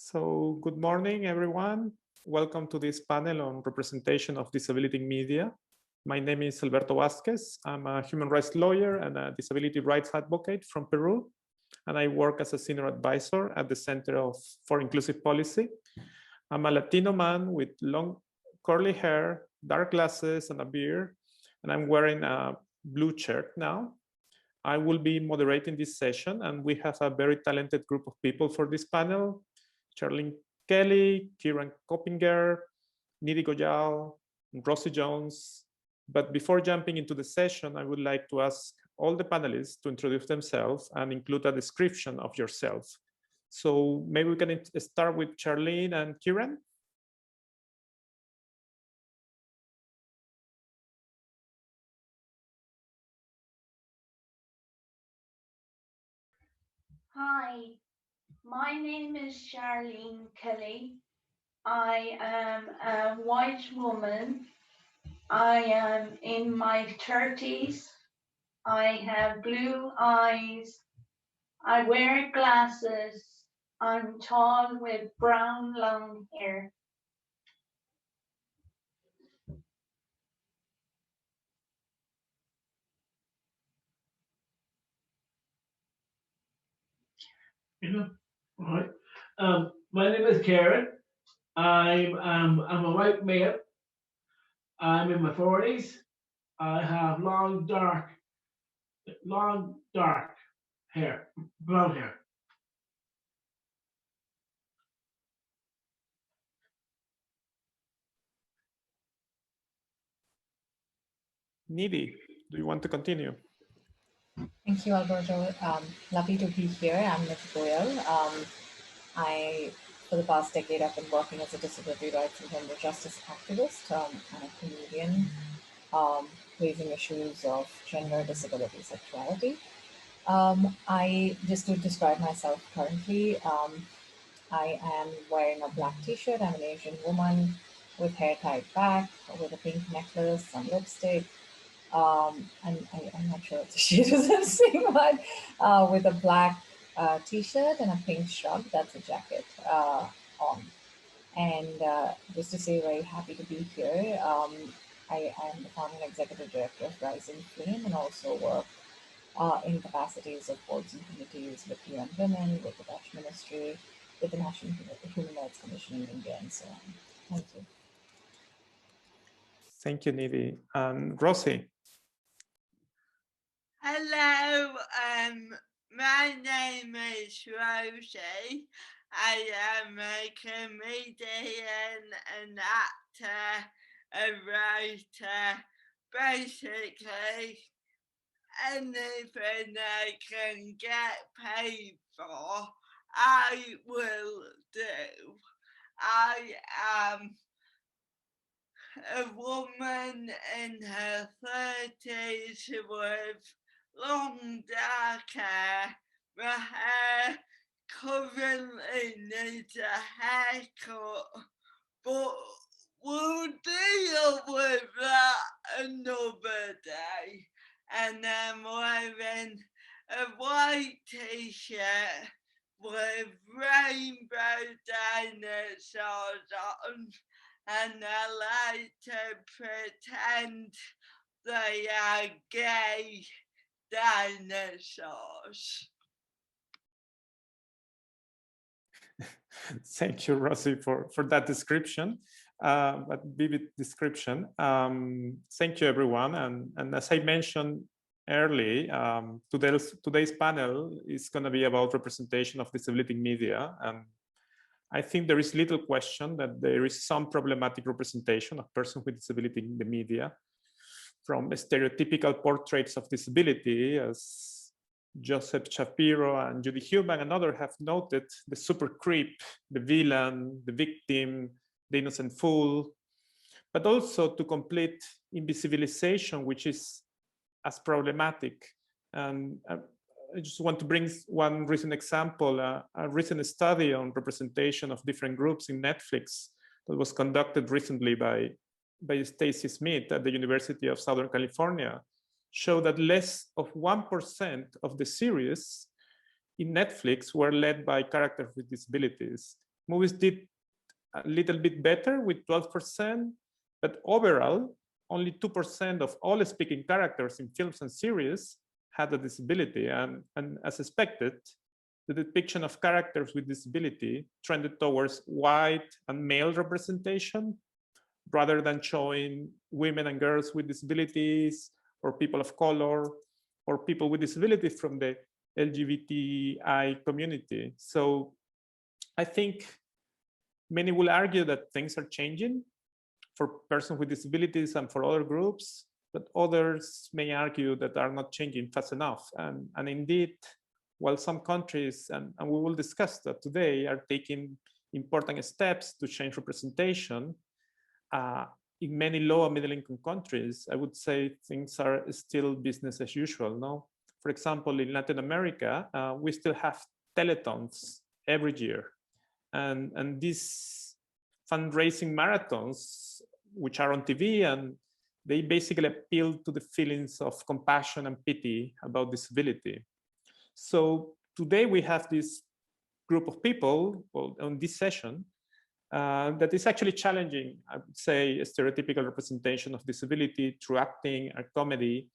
So good morning, everyone. Welcome to this panel on representation of disability in media. My name is Alberto Vázquez. I'm a human rights lawyer and a disability rights advocate from Peru. And I work as a senior advisor at the Center for Inclusive Policy. I'm a Latino man with long curly hair, dark glasses, and a beard. And I'm wearing a blue shirt now. I will be moderating this session, and we have a very talented group of people for this panel. Charlene Kelly, Kieran Coppinger, Nidhi Goyal, Rosie Jones. But before jumping into the session, I would like to ask all the panelists to introduce themselves and include a description of yourself. So maybe we can start with Charlene and Kieran. Hi, my name is Charlene Kelly. I am a white woman. I am in my 30s. I have blue eyes. I wear glasses. I'm tall with brown long hair. All right. My name is Karen. I'm a white male. I'm in my 40s. I have long dark hair, brown hair. Nidhi, do you want to continue? Thank you, Alberto. Lovely to be here. I'm Nidhi Goyal. For the past decade, I've been working as a disability rights and gender justice activist and a comedian, raising issues of gender, disability, sexuality. Just to describe myself currently, I am wearing a black t-shirt. I'm an Asian woman with hair tied back, with a pink necklace, some lipstick. And I'm not sure if the shade is the same one, with a black t-shirt and a pink shrug. That's a jacket on. And just to say, very happy to be here. I am the founder and executive director of Rising Flame, and also work in capacities of boards and committees with UN Women, with the Dutch Ministry, with the National Human Rights Commission in India, and so on. Thank you. Thank you, Nidhi. And Rosie. Hello, my name is Rosie. I am a comedian, an actor, a writer, basically anything I can get paid for, I will do. I am a woman in her 30s with long dark hair. My hair currently needs a haircut, but we'll deal with that another day. And I'm wearing a white t-shirt with rainbow dinosaurs on, and I like to pretend they are gay dinosaurs. Thank you, Rosie, for that description, that vivid description. Thank you, everyone. And as I mentioned early, today's panel is going to be about representation of disability in media. And I think there is little question that there is some problematic representation of persons with disability in the media, from stereotypical portraits of disability, as Joseph Shapiro and Judy Heumann and others have noted, the super creep, the villain, the victim, the innocent fool, but also to complete invisibilization, which is as problematic. And I just want to bring one recent example, a recent study on representation of different groups in Netflix that was conducted recently by Stacy Smith at the University of Southern California, show that less of 1% of the series in Netflix were led by characters with disabilities. Movies did a little bit better with 12%, but overall, only 2% of all speaking characters in films and series had a disability. And as expected, the depiction of characters with disability trended towards white and male representation rather than showing women and girls with disabilities or people of color or people with disabilities from the LGBTI community. So I think many will argue that things are changing for persons with disabilities and for other groups, but others may argue that are not changing fast enough. And indeed, while some countries, and we will discuss that today, are taking important steps to change representation, in many low and middle income countries, I would say things are still business as usual. No, for example, in Latin America, we still have telethons every year. And these fundraising marathons, which are on TV, and they basically appeal to the feelings of compassion and pity about disability. So today we have this group of people on this session that is actually challenging, I would say, a stereotypical representation of disability through acting or comedy.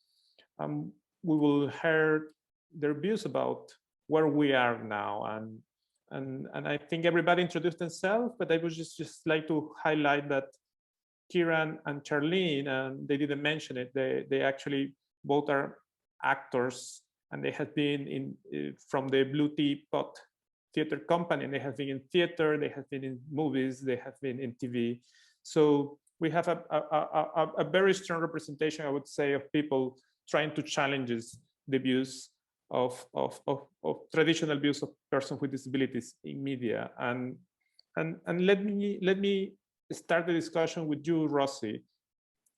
We will hear their views about where we are now. And I think everybody introduced themselves, but I would just like to highlight that Kieran and Charlene, and they didn't mention it, they actually both are actors, and they have been in from the Blue Teapot Theater Company, and they have been in theater, they have been in movies, they have been in TV. So we have a very strong representation, I would say, of people trying to challenge the views of traditional views of persons with disabilities in media. And let me start the discussion with you, Rosie.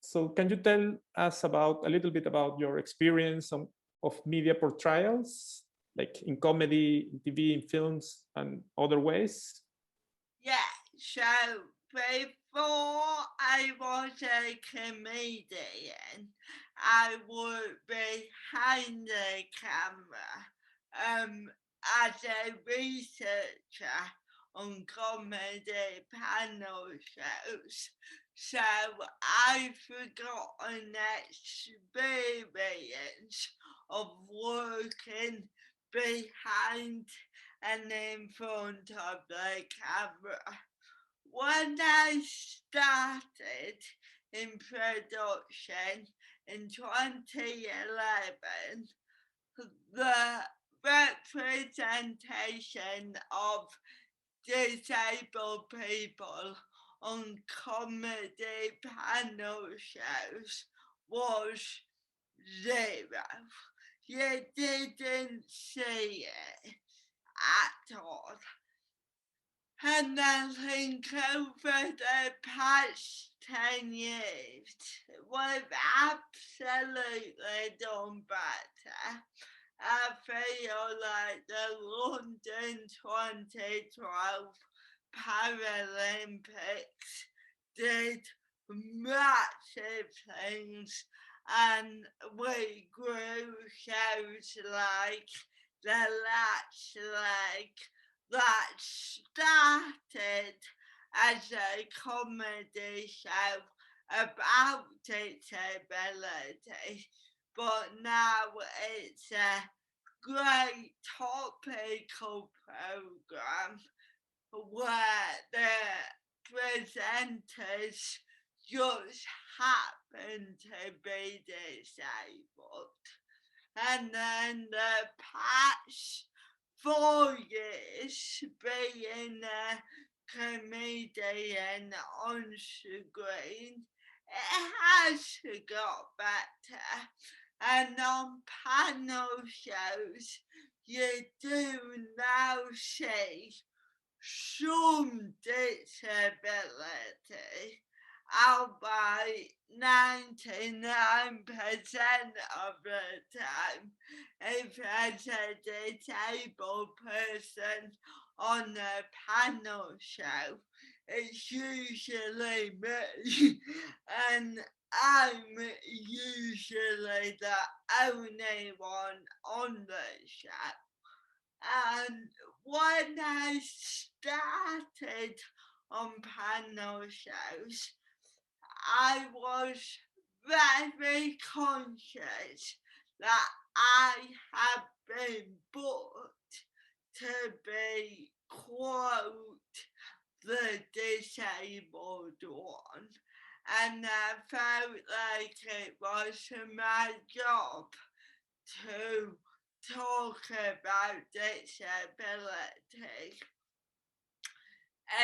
So can you tell us a little bit about your experience of media portrayals, like in comedy, in TV, in films, and other ways? Yeah, so before I was a comedian, I would behind the camera as a researcher on comedy panel shows. So I've got an experience of working behind and in front of the camera. When I started in production in 2011, the representation of disabled people on comedy panel shows was zero. You didn't see it at all. And I think over the past 10 years, we've absolutely done better. I feel like the London 2012 Paralympics did massive things, and we grew shows like The Latch Leg that started as a comedy show about disability, but now it's a great topical program where the presenters just happen to be disabled. And then the past 4 years being a comedian on screen, it has got better. And on panel shows, you do now see some disability, albeit 99% of the time, if there's a disabled person on a panel show, it's usually me, and I'm usually the only one on the show. And when I started started on panel shows, I was very conscious that I had been booked to be, quote, the disabled one, and I felt like it was my job to talk about disability.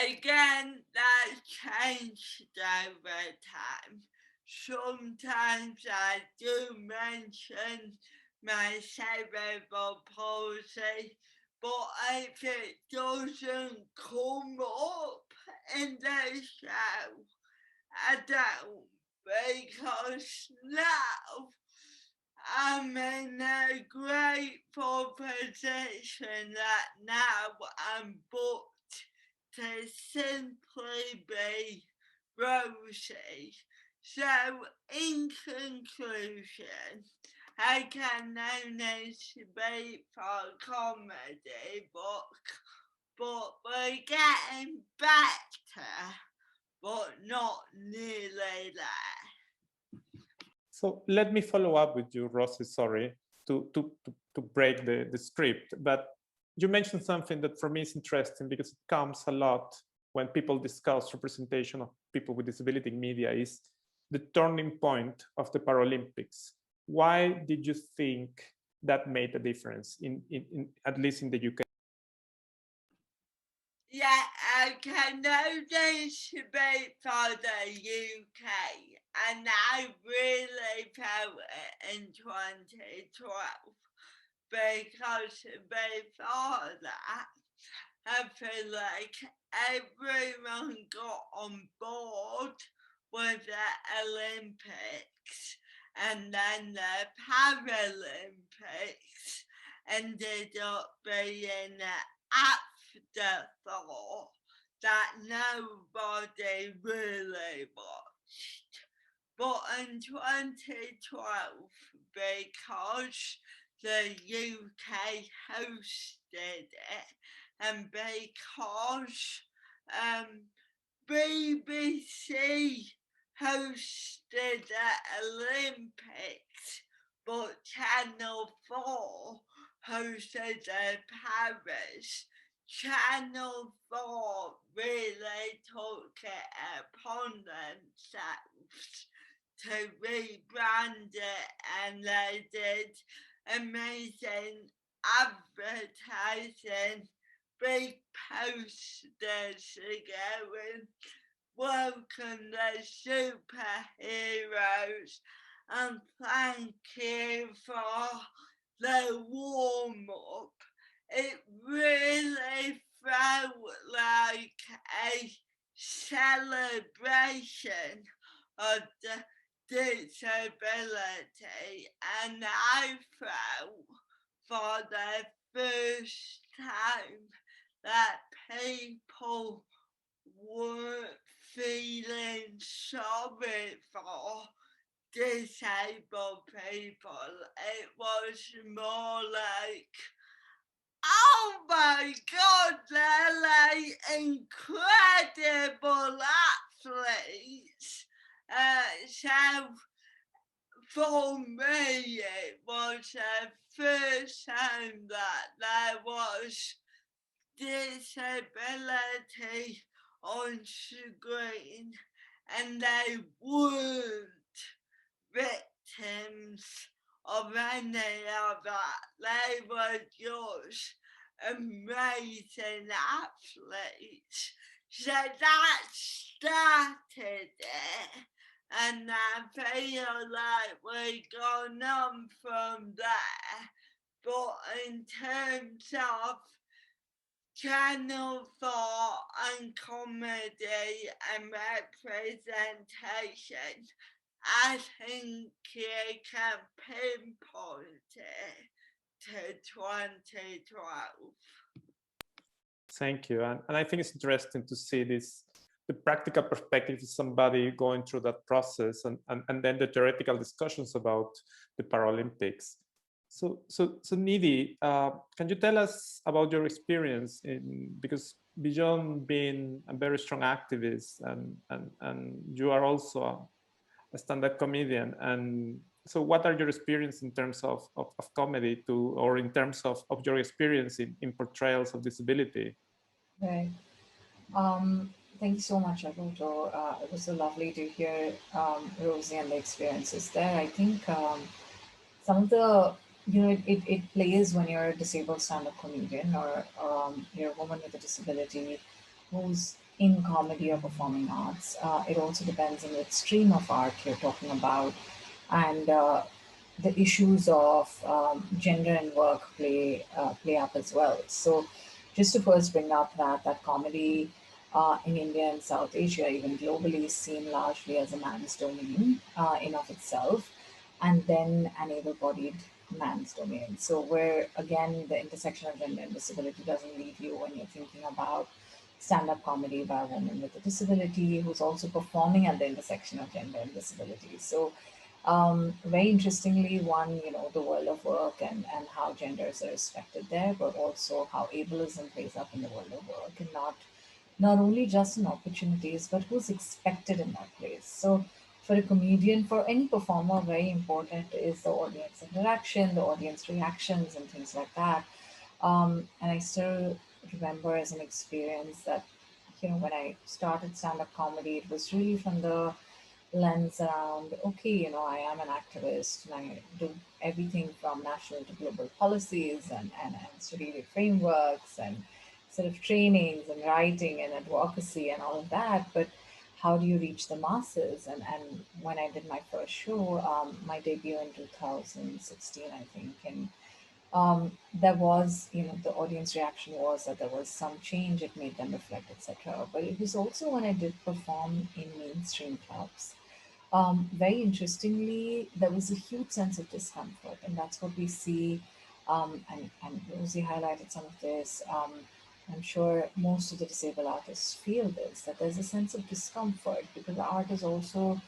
Again, that changed over time. Sometimes I do mention my cerebral palsy, but if it doesn't come up in the show, I don't, because now I'm in a grateful position that now I'm booked to simply be Rosie. So, in conclusion, I can only speak for comedy but we're getting better, but not nearly there. So let me follow up with you, Rosie, sorry, to break the script. But you mentioned something that for me is interesting because it comes a lot when people discuss representation of people with disability in media, is the turning point of the Paralympics. Why did you think that made a difference, in at least in the UK? Yeah, I can only speak for the UK, and I really felt it in 2012 because before that, I feel like everyone got on board with the Olympics, and then the Paralympics ended up being afterthought that nobody really watched. But in 2012, because the UK hosted it, and because BBC hosted the Olympics, but Channel 4 hosted the Paris, Channel 4 really took it upon themselves to rebrand it, and they did amazing advertising, big posters going, welcome the superheroes, and thank you for the warm-up. It really felt like a celebration of the disability, and I felt for the first time that people weren't feeling sorry for disabled people. It was more like, oh my God, they're like incredible athletes. So for me, it was the first time that there was disability on screen, and they weren't victims of any of that. They were just amazing athletes. So that started it, and I feel like we've gone on from there. But in terms of Channel 4 and comedy and representation, I think you can pinpoint it to 2012. Thank you. And I think it's interesting to see this, the practical perspective of somebody going through that process, and then the theoretical discussions about the Paralympics. So Nidhi, can you tell us about your experience because beyond being a very strong activist, and you are also a stand-up comedian. And so what are your experience in terms of comedy or in terms of your experience in portrayals of disability? Right. Thank you so much, Alberto. It was so lovely to hear Rosie and the experiences there. I think some of the, it plays when you're a disabled stand-up comedian, or you're a woman with a disability who's in comedy or performing arts. It also depends on the stream of art you're talking about, and the issues of gender and work play up as well. So just to first bring up that comedy in India and South Asia, even globally, is seen largely as a man's domain in of itself, and then an able-bodied man's domain. So where again the intersection of gender and disability doesn't leave you when you're thinking about stand-up comedy by a woman with a disability who's also performing at the intersection of gender and disability. So very interestingly, one, the world of work and how genders are respected there, but also how ableism plays up in the world of work, and not only just in opportunities, but who's expected in that place. So for a comedian, for any performer, very important is the audience interaction, the audience reactions, and things like that. And I still remember as an experience that, when I started stand-up comedy, it was really from the lens around, okay, I am an activist and I do everything from national to global policies and strategic frameworks and sort of trainings and writing and advocacy and all of that. But how do you reach the masses? And when I did my first show, my debut in 2016, I think, and there was, the audience reaction was that there was some change, it made them reflect, etc. But it was also when I did perform in mainstream clubs. Very interestingly, there was a huge sense of discomfort, and that's what we see. And Rosie highlighted some of this. I'm sure most of the disabled artists feel this, that there's a sense of discomfort because art is also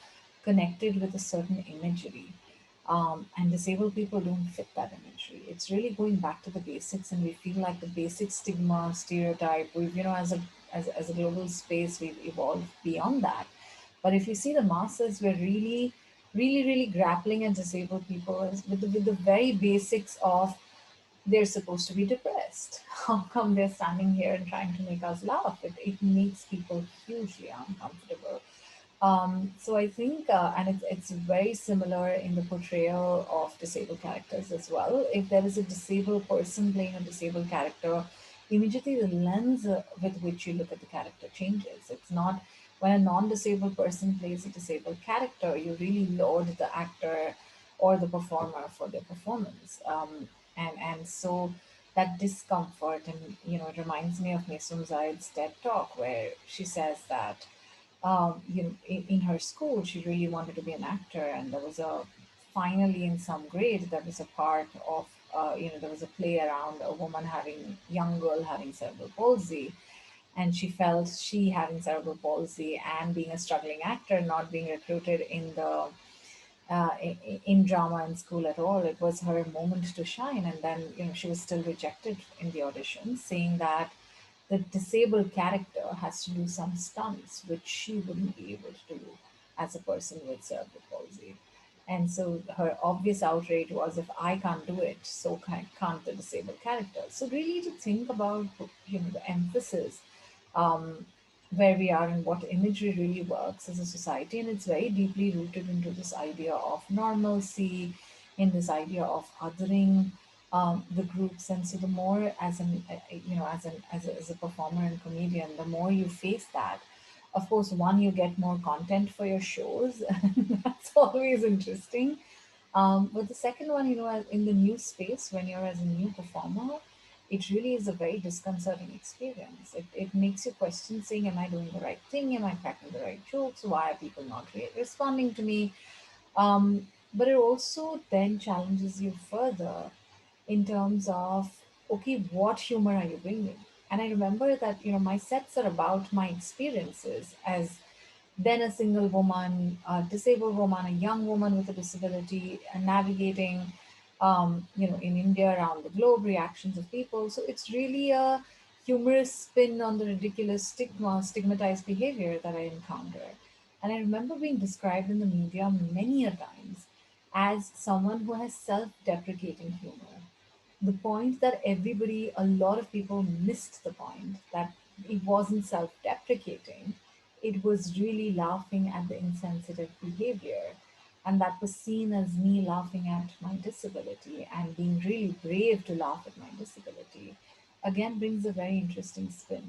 connected with a certain imagery. And disabled people don't fit that imagery. It's really going back to the basics, and we feel like the basic stigma, stereotype, we've, as a global space, we've evolved beyond that. But if you see the masses, we're really, really, really grappling as disabled people with the very basics of they're supposed to be depressed. How come they're standing here and trying to make us laugh? It makes people hugely uncomfortable. So I think, and it's very similar in the portrayal of disabled characters as well. If there is a disabled person playing a disabled character, immediately the lens with which you look at the character changes. It's not when a non-disabled person plays a disabled character, you really laud the actor or the performer for their performance. And so that discomfort, and it reminds me of Mesum Zaid's TED Talk, where she says that in her school, she really wanted to be an actor, and there was finally in some grade, there was a part of, there was a play around a woman young girl having cerebral palsy, and she felt she having cerebral palsy and being a struggling actor, not being recruited in drama in school at all. It was her moment to shine, and then she was still rejected in the audition, saying that the disabled character has to do some stunts which she wouldn't be able to do as a person with cerebral palsy. And so her obvious outrage was, if I can't do it, so can't the disabled character. So really to think about the emphasis where we are and what imagery really works as a society. And it's very deeply rooted into this idea of normalcy, in this idea of othering the groups. And so the more as a performer and comedian, the more you face that, of course, one, you get more content for your shows, and that's always interesting. But the second one, in the new space, when you're as a new performer, it really is a very disconcerting experience. It makes you question saying, am I doing the right thing? Am I cracking the right jokes? Why are people not responding to me? But it also then challenges you further in terms of, okay, what humor are you bringing? And I remember that, my sets are about my experiences as then a single woman, a disabled woman, a young woman with a disability, and navigating, in India, around the globe, reactions of people. So it's really a humorous spin on the ridiculous stigmatized behavior that I encounter. And I remember being described in the media many a times as someone who has self-deprecating humor. The point that everybody, a lot of people missed the point that it wasn't self-deprecating. It was really laughing at the insensitive behavior. And that was seen as me laughing at my disability and being really brave to laugh at my disability. Again, brings a very interesting spin.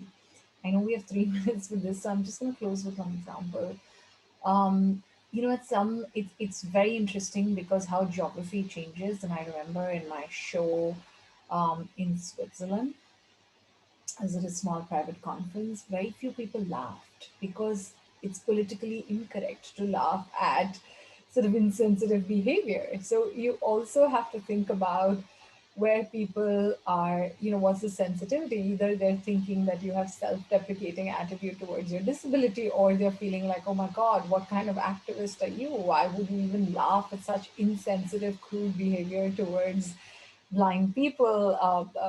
I know we have 3 minutes for this, so I'm just going to close with one example. It's very interesting because how geography changes. And I remember in my show in Switzerland, as at a small private conference, very few people laughed because it's politically incorrect to laugh at sort of insensitive behavior. So you also have to think about where people are, what's the sensitivity? Either they're thinking that you have self-deprecating attitude towards your disability, or they're feeling like, oh my God, what kind of activist are you? Why would you even laugh at such insensitive, crude behavior towards blind people,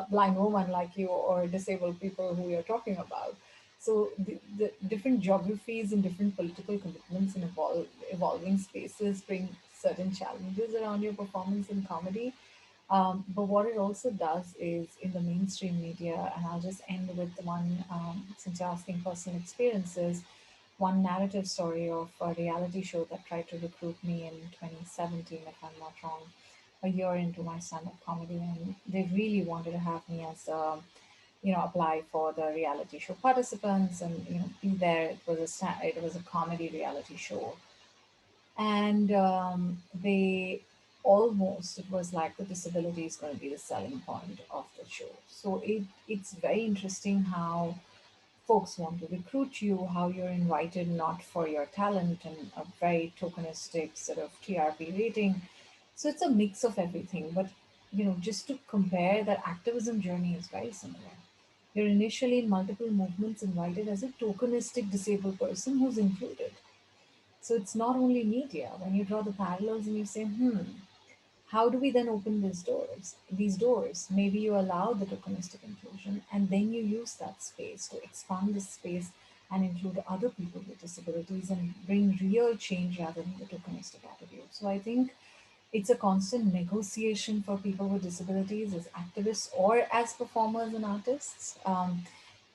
blind women like you, or disabled people who you're talking about? So the different geographies and different political commitments and evolving spaces bring certain challenges around your performance in comedy. But what it also does is in the mainstream media, and I'll just end with the one, since you're asking personal experiences, one narrative story of a reality show that tried to recruit me in 2017, if I'm not wrong, a year into my stand-up comedy. And they really wanted to have me as apply for the reality show participants and, be there. It was a comedy reality show. And it was like the disability is going to be the selling point of the show. So it's very interesting how folks want to recruit you, how you're invited not for your talent and a very tokenistic sort of TRP rating. So it's a mix of everything. But just to compare, that activism journey is very similar. You're initially in multiple movements invited as a tokenistic disabled person who's included. So it's not only media. When you draw the parallels and you say, how do we then open these doors? These doors, maybe you allow the tokenistic inclusion, and then you use that space to expand the space and include other people with disabilities and bring real change rather than the tokenistic attitude. So I think it's a constant negotiation for people with disabilities as activists or as performers and artists,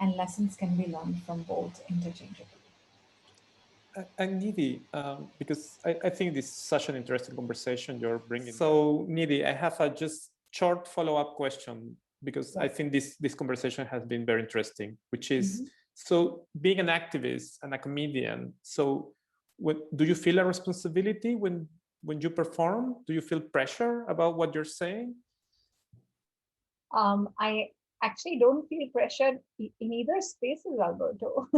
and lessons can be learned from both interchangeably. And Nidhi, because I think this is such an interesting conversation you're bringing. So Nidhi, I have a just short follow-up question, because I think this conversation has been very interesting, which is, so being an activist and a comedian, so do you feel a responsibility when you perform? Do you feel pressure about what you're saying? I actually don't feel pressured in either spaces, Alberto.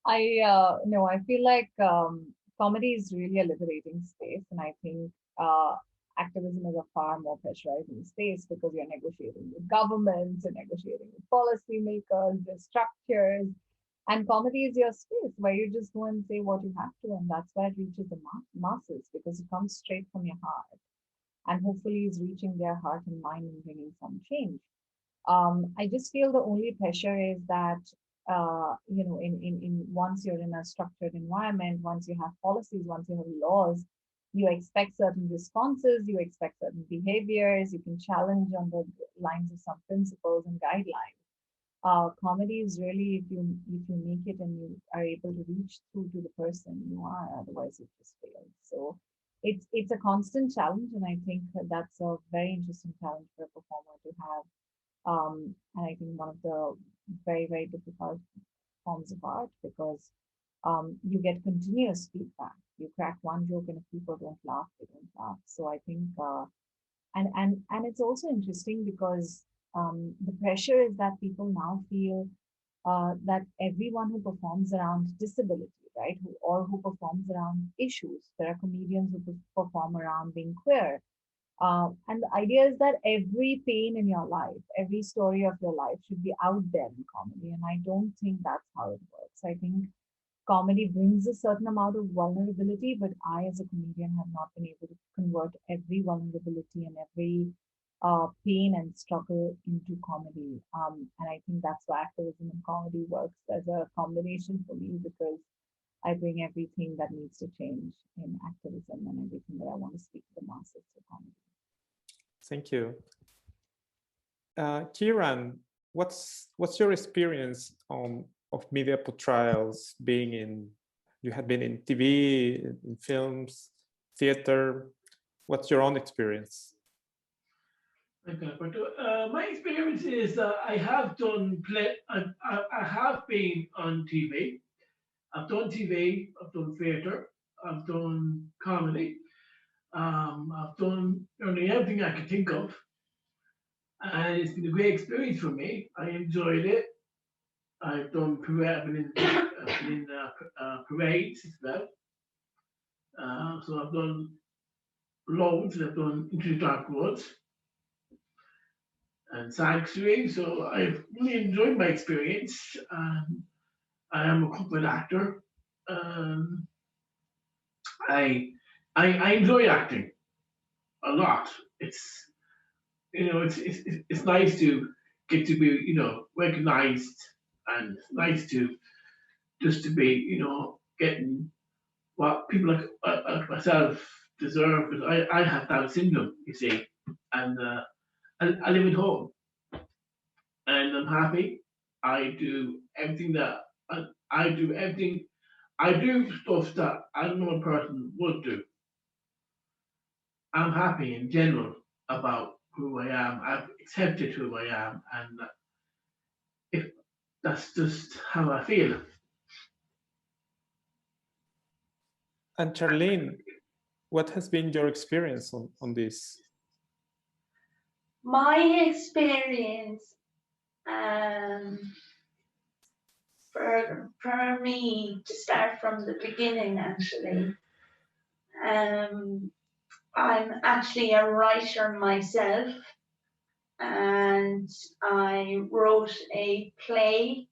I feel like comedy is really a liberating space, and I think activism is a far more pressurizing space because you're negotiating with governments, you're negotiating with policymakers, the structures, and comedy is your space where you just go and say what you have to, and that's where it reaches the masses because it comes straight from your heart, and hopefully is reaching their heart and mind and bringing some change. I just feel the only pressure is that, in once you're in a structured environment, once you have policies, once you have laws, you expect certain responses, you expect certain behaviors, you can challenge on the lines of some principles and guidelines. Comedy is really if you make it and you are able to reach through to the person you are, otherwise it just fails. So it's a constant challenge, and I think that's a very interesting challenge for a performer to have. And I think one of the very, very difficult forms of art because you get continuous feedback. You crack one joke and if people don't laugh, they don't laugh. So I think, and it's also interesting because the pressure is that people now feel that everyone who performs around disability, right, who performs around issues, there are comedians who perform around being queer, and the idea is that every pain in your life, every story of your life should be out there in comedy. And I don't think that's how it works. I think comedy brings a certain amount of vulnerability, but I, as a comedian, have not been able to convert every vulnerability and every pain and struggle into comedy. And I think that's why activism and comedy works as a combination for me, because I bring everything that needs to change in activism and everything that I want to speak to the masses through comedy. Thank you. Kieran, what's your experience of media portrayals? You have been in TV, in films, theater. What's your own experience? Okay, but my experience is I have done I have been on TV. I've done TV. I've done theatre. I've done comedy. I've done nearly everything I could think of, and it's been a great experience for me. I enjoyed it. I've done I've been in parades as well. So I've done loads. I've done Into the Dark Woods and Sanctuary. So I've really enjoyed my experience. I am a corporate actor. I enjoy acting a lot. It's it's nice to get to be recognized, and it's nice to just to be getting what people like myself deserve. Because I have Down syndrome, you see, and I live at home, and I'm happy. I do everything that I do everything. I do stuff that a normal person would do. I'm happy in general about who I am. I've accepted who I am, and if that's just how I feel. And Charlene, what has been your experience on this? My experience, for me to start from the beginning, actually, I'm actually a writer myself, and I wrote a play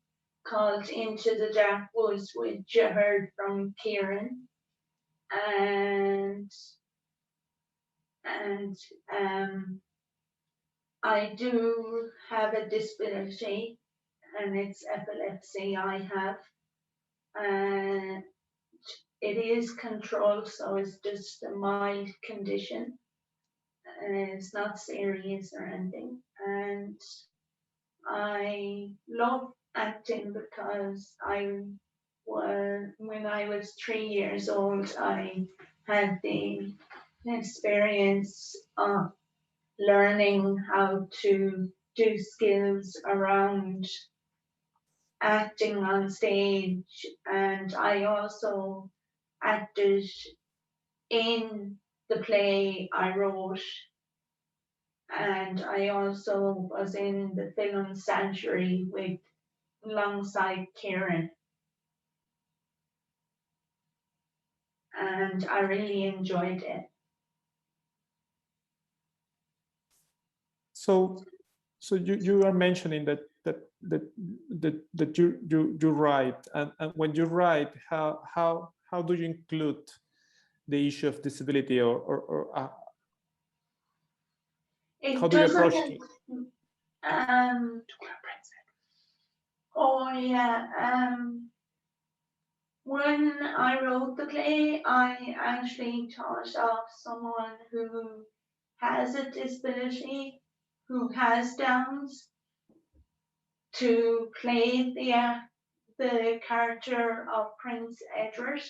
called Into the Dark Woods, which you heard from Kieran, and I do have a disability, and it's epilepsy I have. It is controlled, so it's just a mild condition. It's not serious or anything. And I love acting because when I was 3 years old, I had the experience of learning how to do skills around acting on stage, and I also acted in the play I wrote, and I also was in the film Sanctuary alongside Kieran, and I really enjoyed it. So you are mentioning that you write, and when you write, how do you include the issue of disability, or how do you approach it? Oh yeah. When I wrote the play, I actually thought of someone who has a disability, who has Downs, to play the character of Prince Edward.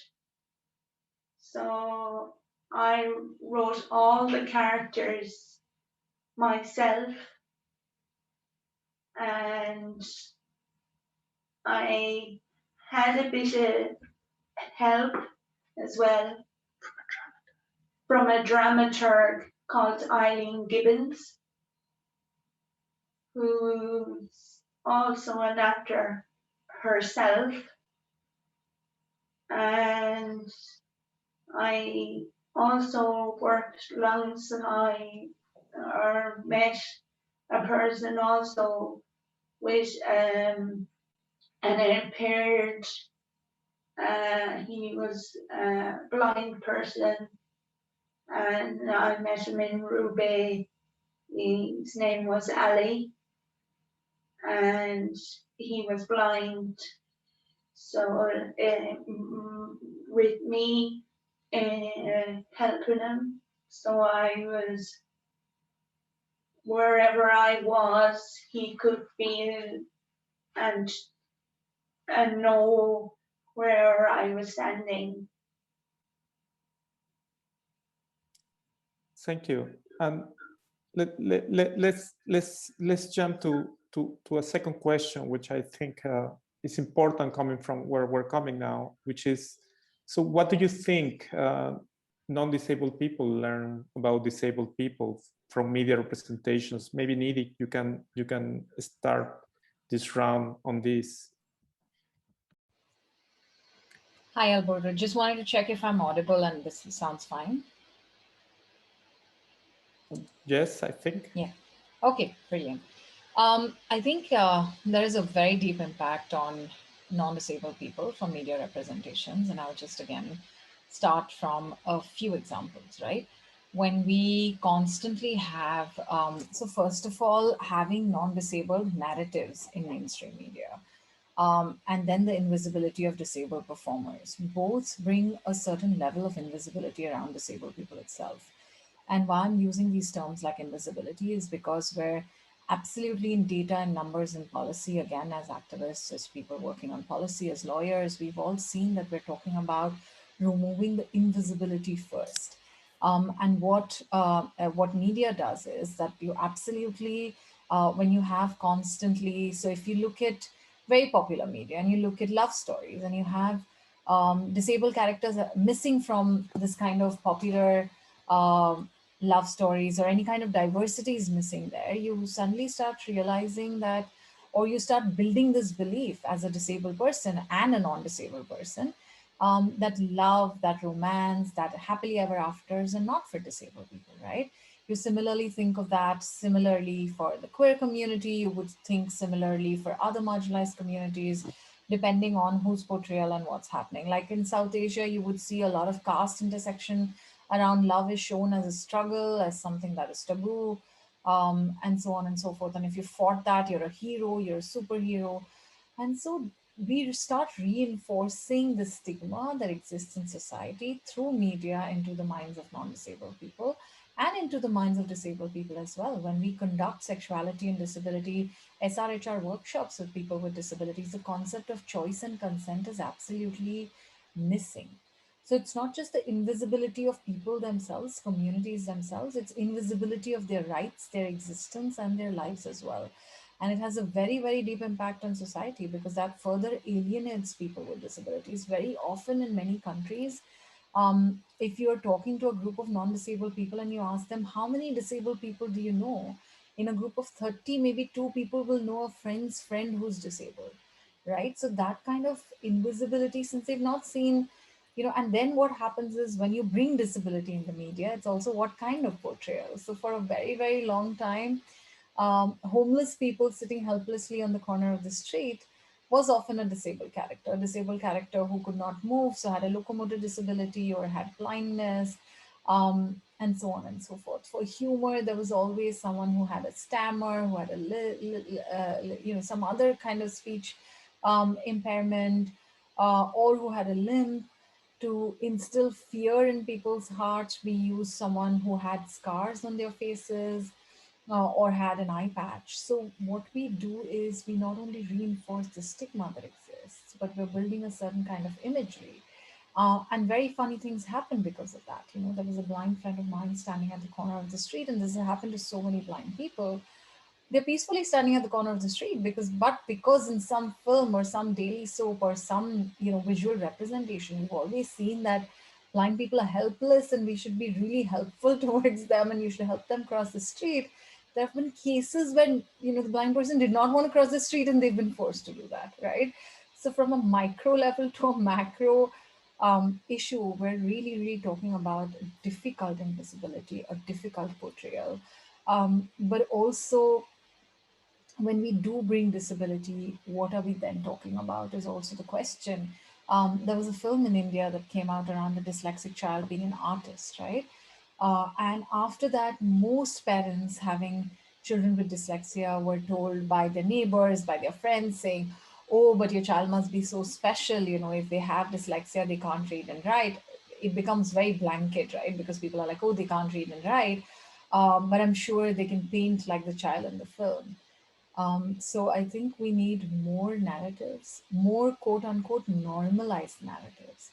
So I wrote all the characters myself, and I had a bit of help as well from a dramaturg called Eileen Gibbons, who's also an actor herself. And I also worked alongside or met a person also with an impaired, he was a blind person, and I met him in Roubaix His name was Ali, and he was blind. So with me helping him, so I was wherever I was, he could feel and know where I was standing. Thank you. And let's jump to a second question, which I think is important coming from where we're coming now, which is, so what do you think non-disabled people learn about disabled people from media representations? Maybe Nidhi, you can start this round on this. Hi, Alberto. Just wanted to check if I'm audible and this sounds fine. Yes, I think. Yeah. Okay, brilliant. I think there is a very deep impact on non-disabled people from media representations. And I'll just again start from a few examples, right? When we constantly have, so first of all, having non-disabled narratives in mainstream media. And then the invisibility of disabled performers. Both bring a certain level of invisibility around disabled people itself. And why I'm using these terms like invisibility is because we're absolutely in data and numbers and policy, again, as activists, as people working on policy, as lawyers, we've all seen that we're talking about removing the invisibility first. And what media does is that you absolutely, when you have constantly, so if you look at very popular media and you look at love stories and you have disabled characters missing from this kind of popular love stories, or any kind of diversity is missing there, you suddenly start realizing that, or you start building this belief as a disabled person and a non-disabled person, that love, that romance, that happily ever afters are not for disabled people, right? You similarly think of that similarly for the queer community, you would think similarly for other marginalized communities, depending on whose portrayal and what's happening. Like in South Asia, you would see a lot of caste intersection around love is shown as a struggle, as something that is taboo, and so on and so forth. And if you fought that, you're a hero, you're a superhero. And so we start reinforcing the stigma that exists in society through media into the minds of non-disabled people and into the minds of disabled people as well. When we conduct sexuality and disability SRHR workshops with people with disabilities, the concept of choice and consent is absolutely missing. So it's not just the invisibility of people themselves, communities themselves, it's invisibility of their rights, their existence, and their lives as well. And it has a very, very deep impact on society because that further alienates people with disabilities. Very often in many countries, if you're talking to a group of non-disabled people and you ask them, how many disabled people do you know? In a group of 30, maybe 2 people will know a friend's friend who's disabled, right? So that kind of invisibility, since they've not seen, and then what happens is when you bring disability in the media, it's also what kind of portrayal. So for a very, very long time, homeless people sitting helplessly on the corner of the street was often a disabled character who could not move, so had a locomotor disability or had blindness, and so on and so forth. For humor, there was always someone who had a stammer, who had some other kind of speech impairment, or who had a limp. To instill fear in people's hearts, we use someone who had scars on their faces, or had an eye patch. So what we do is we not only reinforce the stigma that exists, but we're building a certain kind of imagery. And very funny things happen because of that. There was a blind friend of mine standing at the corner of the street, and this has happened to so many blind people. They're peacefully standing at the corner of the street because in some film or some daily soap or some visual representation, we've always seen that blind people are helpless and we should be really helpful towards them and you should help them cross the street. There have been cases when the blind person did not want to cross the street and they've been forced to do that, right? So from a micro level to a macro issue, we're really, really talking about difficult invisibility, a difficult portrayal, but also when we do bring disability, what are we then talking about is also the question. There was a film in India that came out around the dyslexic child being an artist, right? And after that, most parents having children with dyslexia were told by their neighbors, by their friends, saying, "Oh, but your child must be so special. You know, if they have dyslexia, they can't read and write." It becomes very blanket, right? Because people are like, "Oh, they can't read and write," but I'm sure they can paint like the child in the film. So I think we need more narratives, more quote unquote normalized narratives.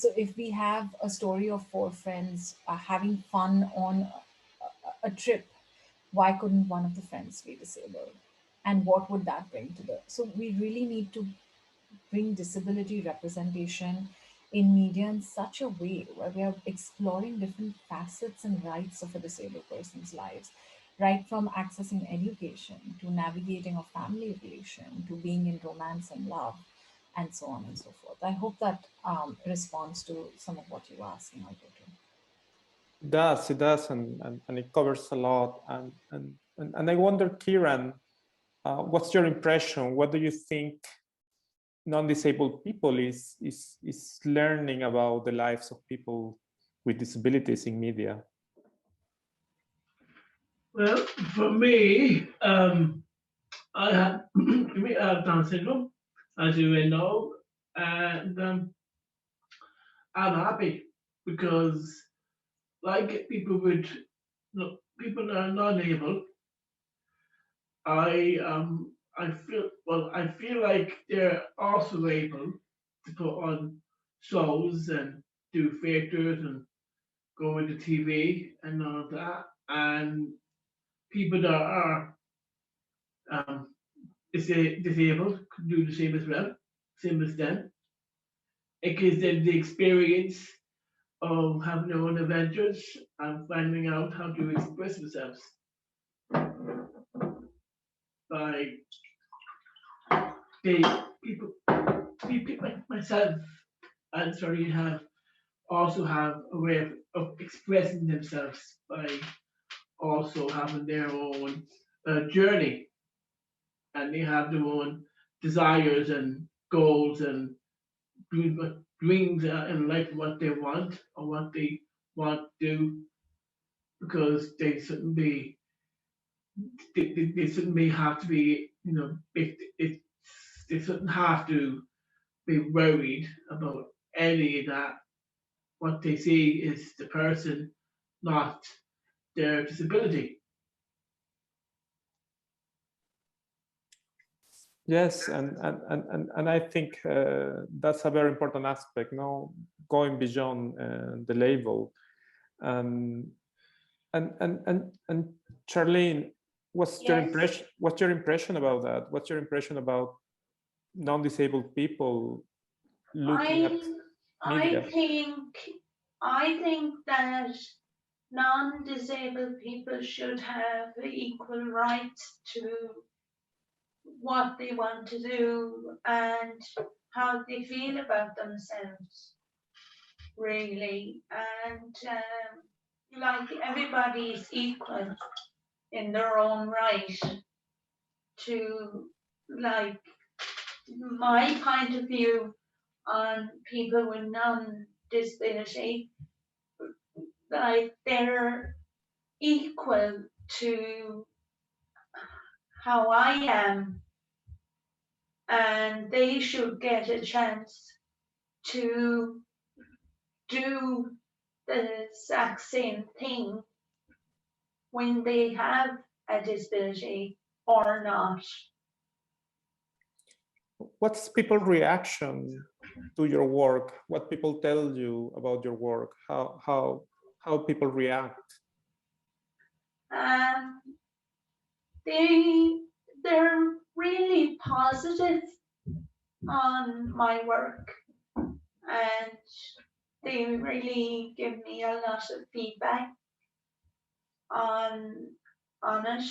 So if we have a story of four friends having fun on a trip, why couldn't one of the friends be disabled? And what would that bring to the? So we really need to bring disability representation in media in such a way where we are exploring different facets and rights of a disabled person's lives, right from accessing education to navigating a family relation to being in romance and love, and so on and so forth. I hope that responds to some of what you were asking, Alberto. It does, and it covers a lot. And I wonder, Kieran, what's your impression? What do you think non-disabled people is learning about the lives of people with disabilities in media? Well, for me, I have Down syndrome, as you may know, and I'm happy because, like people that are not able, I feel like they're also able to put on shows and do theaters and go into TV and all that, and people that are um, disabled could do the same as well, same as them. It gives them the experience of having their own adventures and finding out how to express themselves. By they people like myself, and sorry, have a way of expressing themselves by also having their own journey, and they have their own desires and goals and dreams in life, what they want or what they want to do, because they shouldn't be have to be, they shouldn't have to be worried about any of that. What they see is the person, not their disability. Yes, and I think that's a very important aspect. No, going beyond the label, and Charlene, what's your Yes. impression? What's your impression about that? What's your impression about non-disabled people looking at media? I think that non-disabled people should have equal rights to what they want to do and how they feel about themselves, really. And like everybody is equal in their own right to, like, my point of view on people with non-disability, like they're equal to how I am, and they should get a chance to do the exact same thing when they have a disability or not. What's people's reaction to your work? What people tell you about your work? How people react? They're really positive on my work, and they really give me a lot of feedback on it,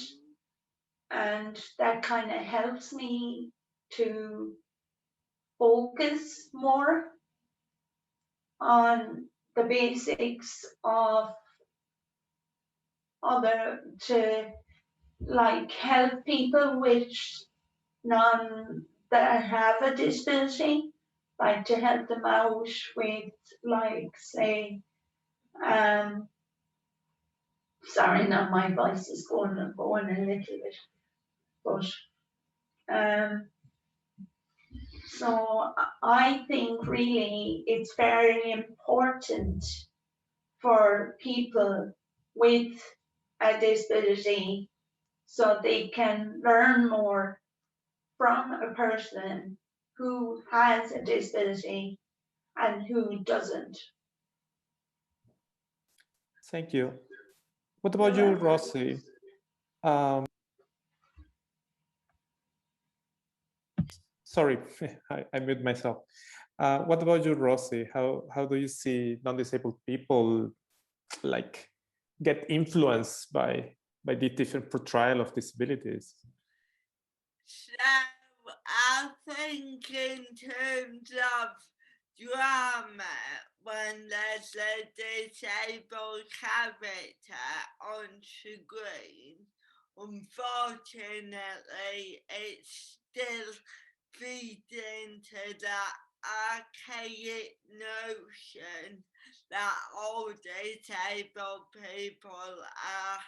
and that kind of helps me to focus more on the basics of other to like help people with none that have a disability, like to help them out with, like, say, Sorry, now my voice is going a little bit, but so I think really it's very important for people with a disability so they can learn more from a person who has a disability and who doesn't. Thank you. What about you, Rossi? Sorry, I mute myself. What about you, Rossi? How do you see non-disabled people like get influenced by the different portrayal of disabilities? So I think in terms of drama, when there's a disabled character on screen, unfortunately it's still feeds into that archaic notion that all disabled people are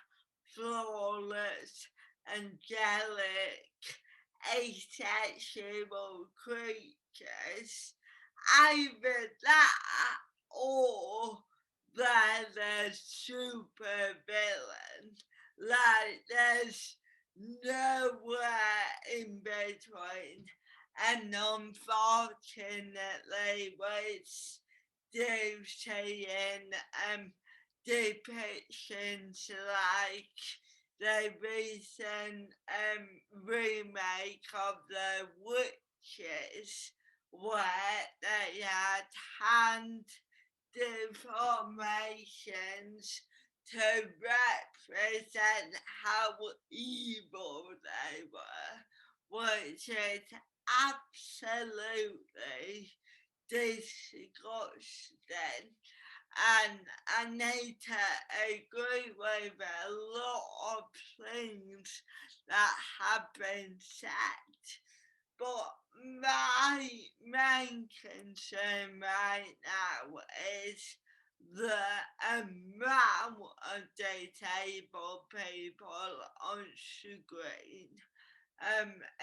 flawless, angelic, asexual creatures. Either that or they're the super villain. Like there's nowhere in between. And unfortunately, we're still seeing depictions like the recent remake of The Witches, where they had hand deformations to represent how evil they were, which is absolutely disgusting. And I need to agree with a lot of things that have been said. But my main concern right now is the amount of disabled people on screen.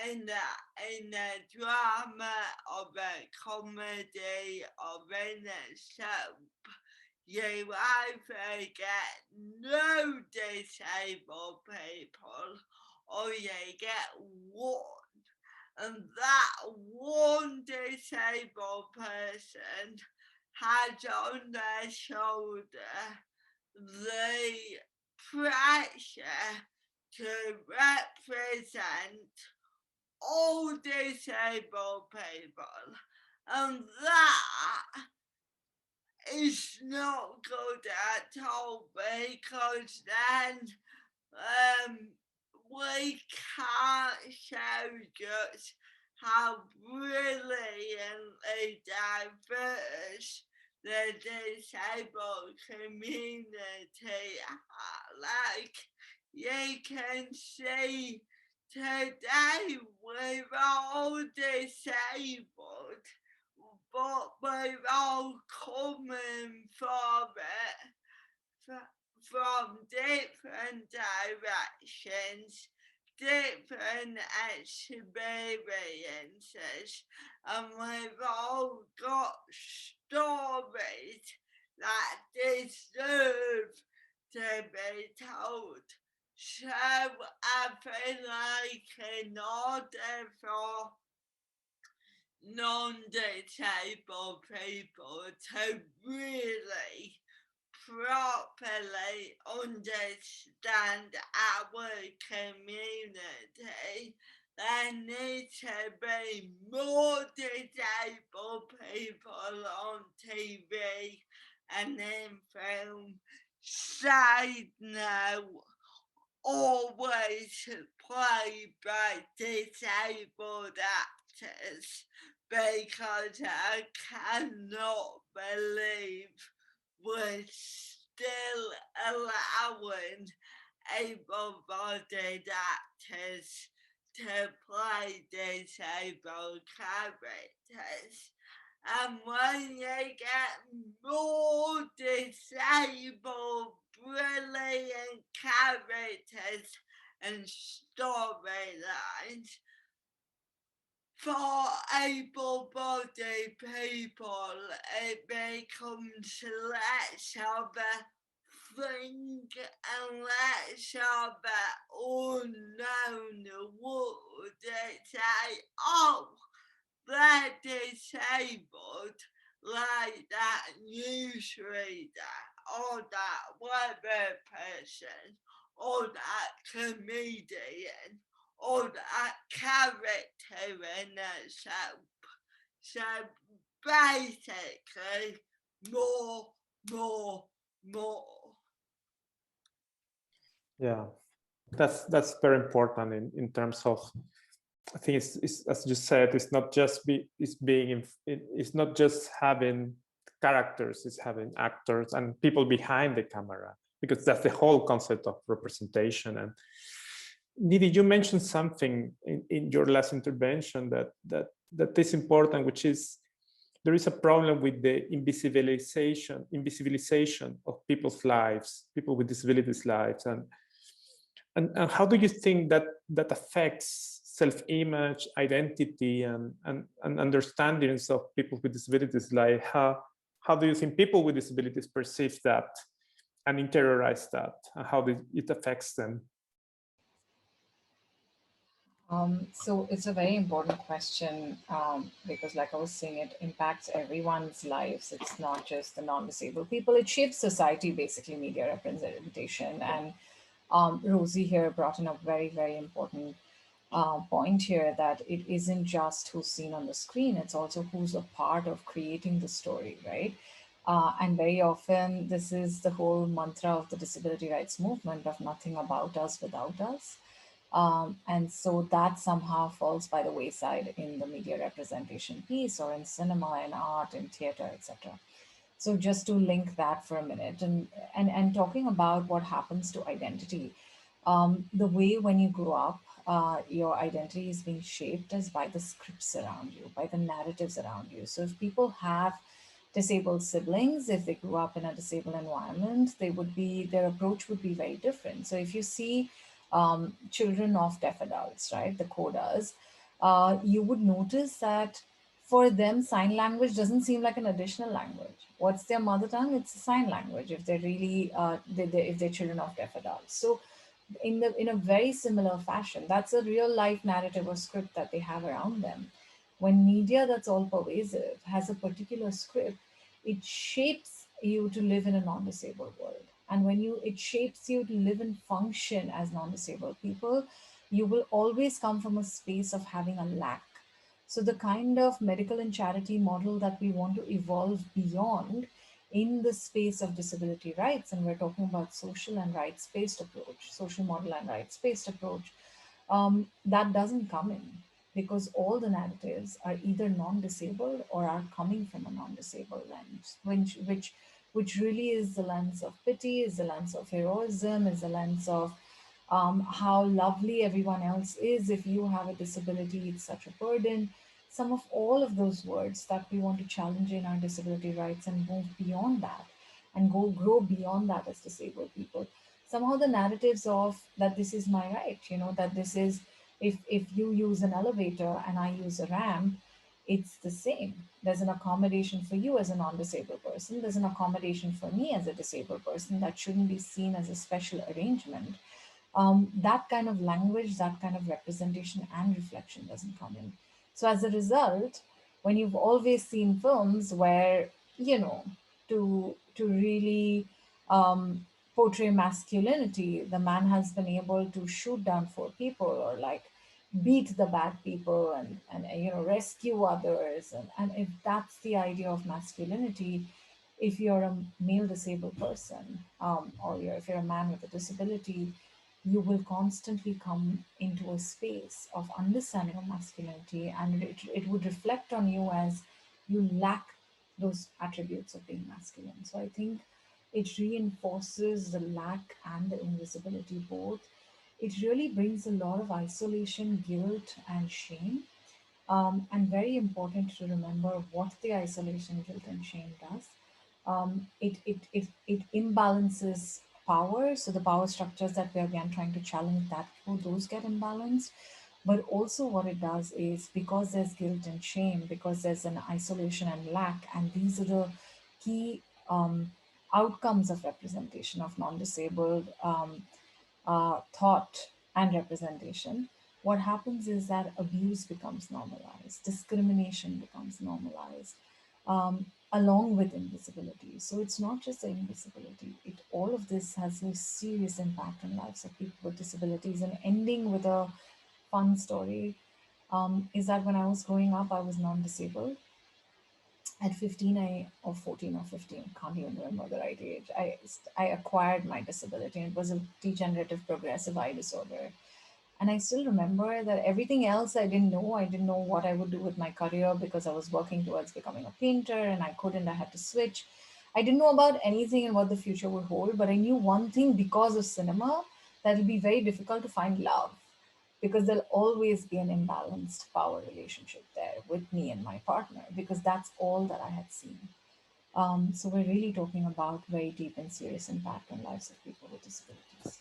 In the drama of a comedy or in a soap, you either get no disabled people or you get one. And that one disabled person has on their shoulder the pressure to represent all disabled people, and that is not good at all, because then we can't show just how brilliantly diverse the disabled community are. Like, you can see today we're all disabled, but we're all coming from it from different directions, different experiences, and we've all got stories that deserve to be told. So I feel like in order for non-disabled people to really properly understand our community, there needs to be more disabled people on TV and in film. Side note, always played by disabled actors, because I cannot believe we're still allowing able-bodied actors to play disabled characters. And when you get more disabled brilliant characters and storylines for able-bodied people. It becomes less of a thing and less of an unknown word. It's like, oh, they're disabled, like that newsreader or that weather person or that comedian or that character in a soap. So basically, more. Yeah, that's very important in terms of, I think it's as you said, it's not just it's not just having characters, it's having actors and people behind the camera, because that's the whole concept of representation. And Nidhi, you mentioned something in your last intervention that is important, which is there is a problem with the invisibilization of people's lives, people with disabilities lives, and how do you think that affects self-image, identity, and understandings of people with disabilities? Like how do you think people with disabilities perceive that and interiorize that, and how it affects them? So it's a very important question because, like I was saying, it impacts everyone's lives. It's not just the non-disabled people. It shapes society, basically, media representation. And Rosie here brought in a very, very important point here, that it isn't just who's seen on the screen, it's also who's a part of creating the story, right? And very often, this is the whole mantra of the disability rights movement of nothing about us without us. And so that somehow falls by the wayside in the media representation piece, or in cinema and art and theater, etc. So just to link that for a minute, and talking about what happens to identity, the way when you grow up, your identity is being shaped as by the scripts around you, by the narratives around you. So if people have disabled siblings, if they grew up in a disabled environment, their approach would be very different. So if you see children of deaf adults, right, the CODAs, you would notice that for them, sign language doesn't seem like an additional language. What's their mother tongue? It's a sign language if they're really, if they're children of deaf adults. So in a very similar fashion, that's a real life narrative or script that they have around them. When media that's all pervasive has a particular script, it shapes you to live in a non-disabled world. And when it shapes you to live and function as non-disabled people, you will always come from a space of having a lack. So the kind of medical and charity model that we want to evolve beyond in the space of disability rights, and we're talking about social and rights-based approach, social model and rights-based approach, that doesn't come in, because all the narratives are either non-disabled or are coming from a non-disabled lens, which really is the lens of pity, is the lens of heroism, is the lens of how lovely everyone else is. If you have a disability, it's such a burden. Some of all of those words that we want to challenge in our disability rights and move beyond that and grow beyond that as disabled people. Somehow the narratives of that this is my right, that this is, if you use an elevator and I use a ramp, it's the same. There's an accommodation for you as a non-disabled person. There's an accommodation for me as a disabled person that shouldn't be seen as a special arrangement. That kind of language, that kind of representation and reflection doesn't come in. So as a result, when you've always seen films where, to really portray masculinity, the man has been able to shoot down 4 people, or like beat the bad people and rescue others. And if that's the idea of masculinity, if you're a male disabled person, or if you're a man with a disability, you will constantly come into a space of understanding of masculinity, and it would reflect on you as you lack those attributes of being masculine. So I think it reinforces the lack and the invisibility both. It really brings a lot of isolation, guilt, and shame. And very important to remember what the isolation, guilt, and shame does. It imbalances power. So the power structures that we're again trying to challenge, that those get imbalanced. But also what it does is, because there's guilt and shame, because there's an isolation and lack, and these are the key outcomes of representation of non-disabled thought and representation, what happens is that abuse becomes normalized, discrimination becomes normalized, along with invisibility. So it's not just the invisibility, all of this has a serious impact on lives of people with disabilities. And ending with a fun story is that when I was growing up, I was non-disabled. At 15 or 14 or 15, can't even remember the right age, I acquired my disability, and it was a degenerative progressive eye disorder. And I still remember that everything else I didn't know. I didn't know what I would do with my career, because I was working towards becoming a painter and I had to switch. I didn't know about anything and what the future would hold, but I knew one thing because of cinema, that it'll be very difficult to find love, because there'll always be an imbalanced power relationship there with me and my partner, because that's all that I had seen. So we're really talking about very deep and serious impact on lives of people with disabilities.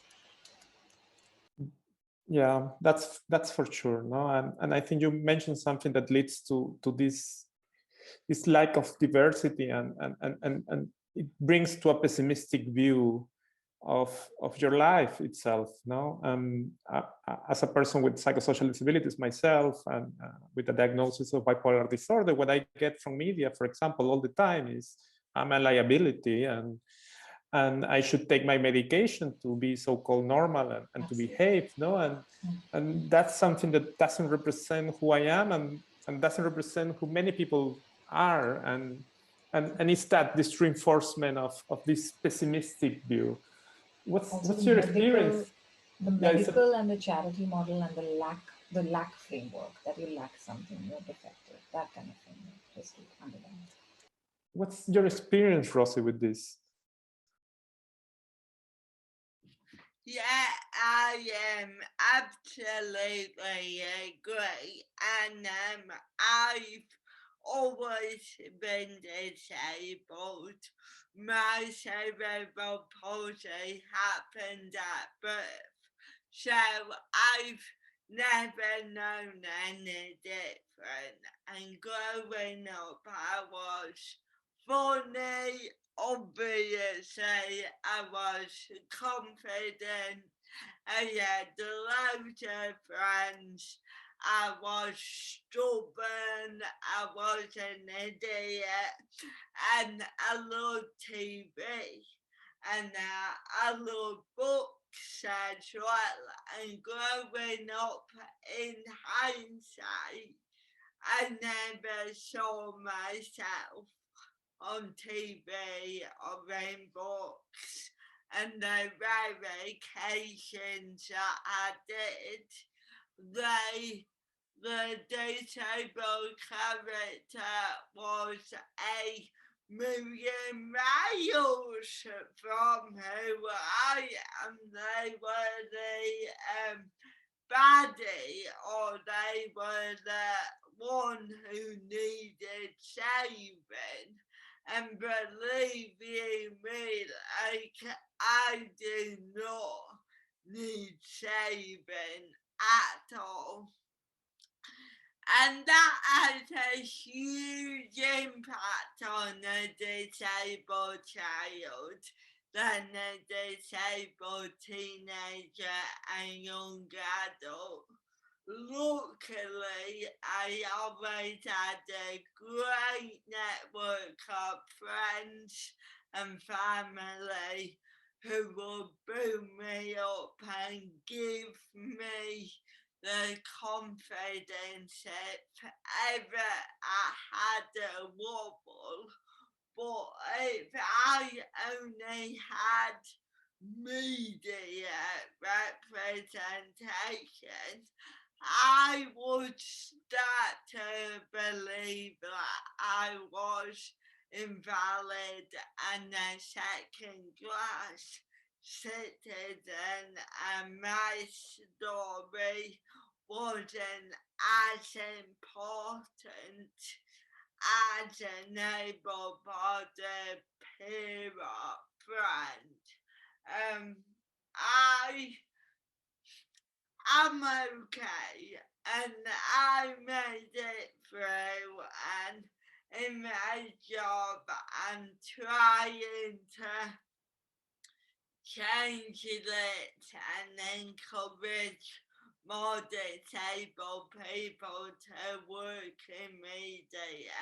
Yeah, that's for sure. No, and I think you mentioned something that leads to this lack of diversity, and it brings to a pessimistic view of your life itself. No, as a person with psychosocial disabilities myself, and with a diagnosis of bipolar disorder, what I get from media, for example, all the time is I'm a liability, and I should take my medication to be so-called normal and to behave. No, and that's something that doesn't represent who I am, and doesn't represent who many people are, and it's this reinforcement of this pessimistic view. What's your experience? The medical and the charity model, and the lack framework, that you lack something, you're defective, that kind of thing, just to underline. What's your experience, Rosie, with this? Yeah, I absolutely agree, and I've always been disabled. My cerebral palsy happened at birth, so I've never known any different. And growing up, I was funny. Obviously, I was confident. I had loads of friends. I was stubborn. I was an idiot. And I loved TV. And I love books as well. And growing up, in hindsight, I never saw myself on TV or in books, and the rare occasions that I did, the disabled character was a million miles from who I am. They were the baddie, or they were the one who needed saving. And believe you me, I do not need saving at all. And that has a huge impact on a disabled child, than a disabled teenager and young adult. Luckily, I always had a great network of friends and family who would build me up and give me the confidence if ever I had a wobble. But if I only had media representation, I would start to believe that I was invalid and a second class citizen, and my story wasn't as important as an able-bodied peer or friend. I'm okay, and I made it through, and in my job I'm trying to change it and encourage more disabled people to work in media.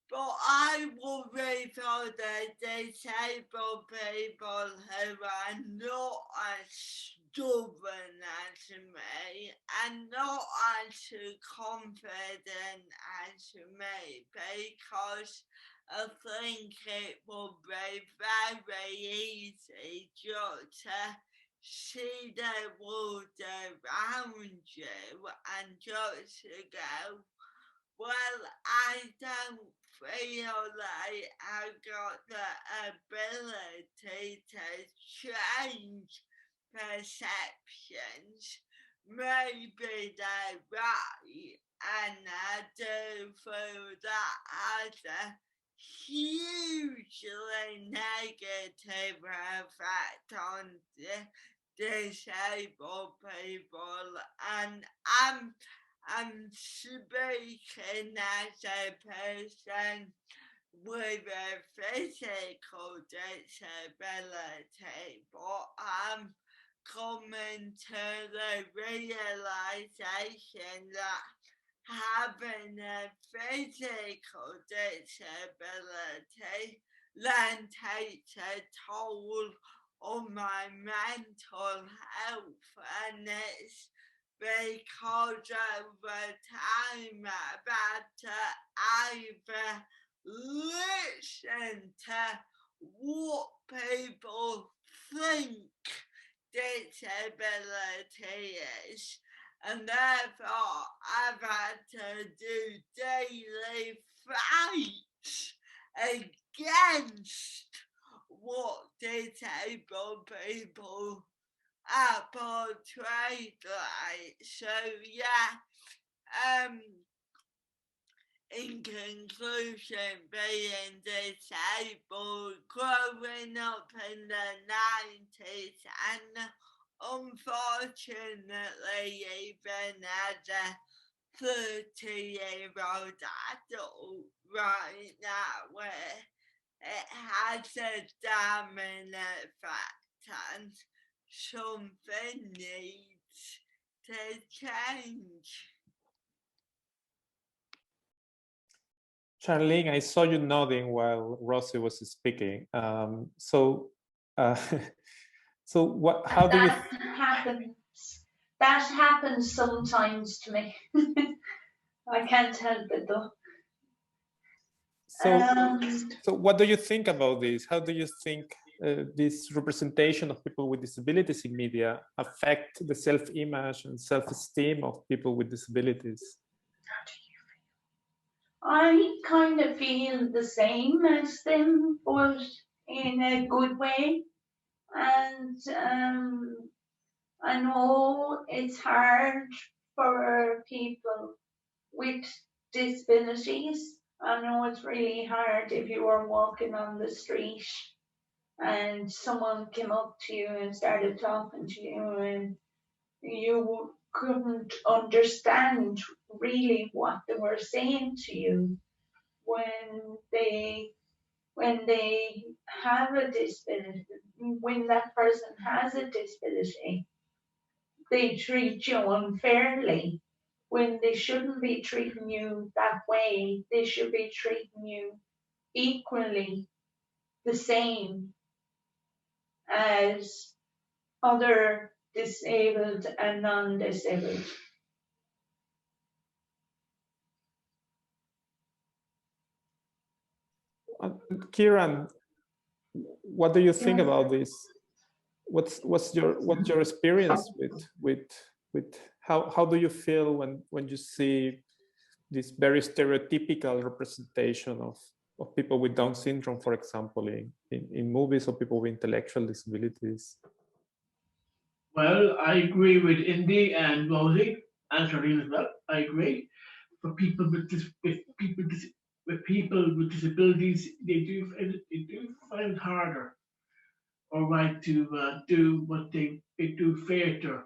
But I worry for the disabled people who are not as stubborn as me and not as confident as me, because I think it will be very easy just to see the world around you and just to go, well, I don't feel like I got the ability to change perceptions. Maybe they're right, and I do feel that has a hugely negative effect on the disabled people, and I'm speaking as a person with a physical disability, but I'm coming to the realization that having a physical disability then takes a toll on my mental health, and it's because over time I've had to either listen to what people think disability is, and therefore I've had to do daily fights against what disabled people are portrayed like. So yeah, in conclusion, being disabled, growing up in the 90s, and unfortunately even as a 30-year-old adult right now, where it has a damning effect and something needs to change. Charlene, I saw you nodding while Rosie was speaking. So what? How do you? That happens sometimes to me. I can't help it though. So what do you think about this? How do you think this representation of people with disabilities in media affect the self-image and self-esteem of people with disabilities? I kind of feel the same as them, but in a good way. And I know it's hard for people with disabilities. I know it's really hard if you were walking on the street and someone came up to you and started talking to you and you couldn't understand really what they were saying to you when they have a disability, when that person has a disability, they treat you unfairly when they shouldn't be treating you that way. They should be treating you equally the same as other disabled and non-disabled. Kieran, what do you think about this? What's your experience with how do you feel when you see this very stereotypical representation of people with Down syndrome, for example, in movies, or people with intellectual disabilities? Well, I agree with Indy and Rosie and Charlene as well. I agree. For people with people with disabilities, they do find it harder, or right to do what they do, theatre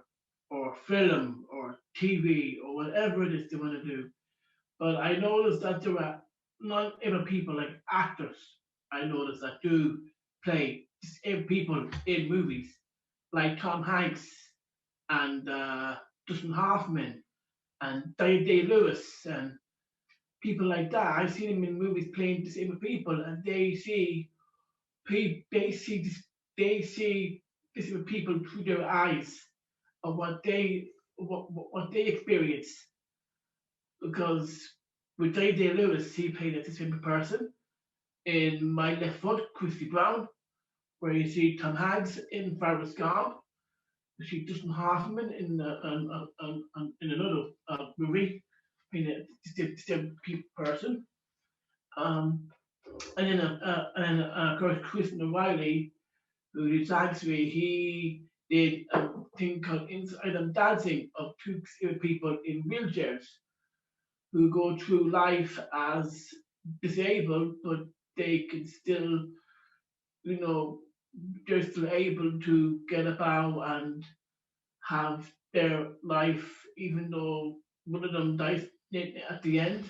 or film or TV or whatever it is they want to do. But I noticed that there are not even people like actors. I noticed that do play people in movies like Tom Hanks and Dustin Hoffman and Dave Day-Lewis and people like that. I've seen them in movies playing disabled people, and they see they see disabled people through their eyes of what they experience. Because with Dave Day-Lewis, he played a disabled person in My Left Foot, Christy Brown, where you see Tom Hanks in Forrest Gump. You see Dustin Hoffman in another movie, playing a disabled person. And then of course Christian O'Reilly, who is actually he did a thing called Inside and Dancing of two people in wheelchairs who go through life as disabled, but they can still, you know, they're still able to get about and have their life, even though one of them dies at the end.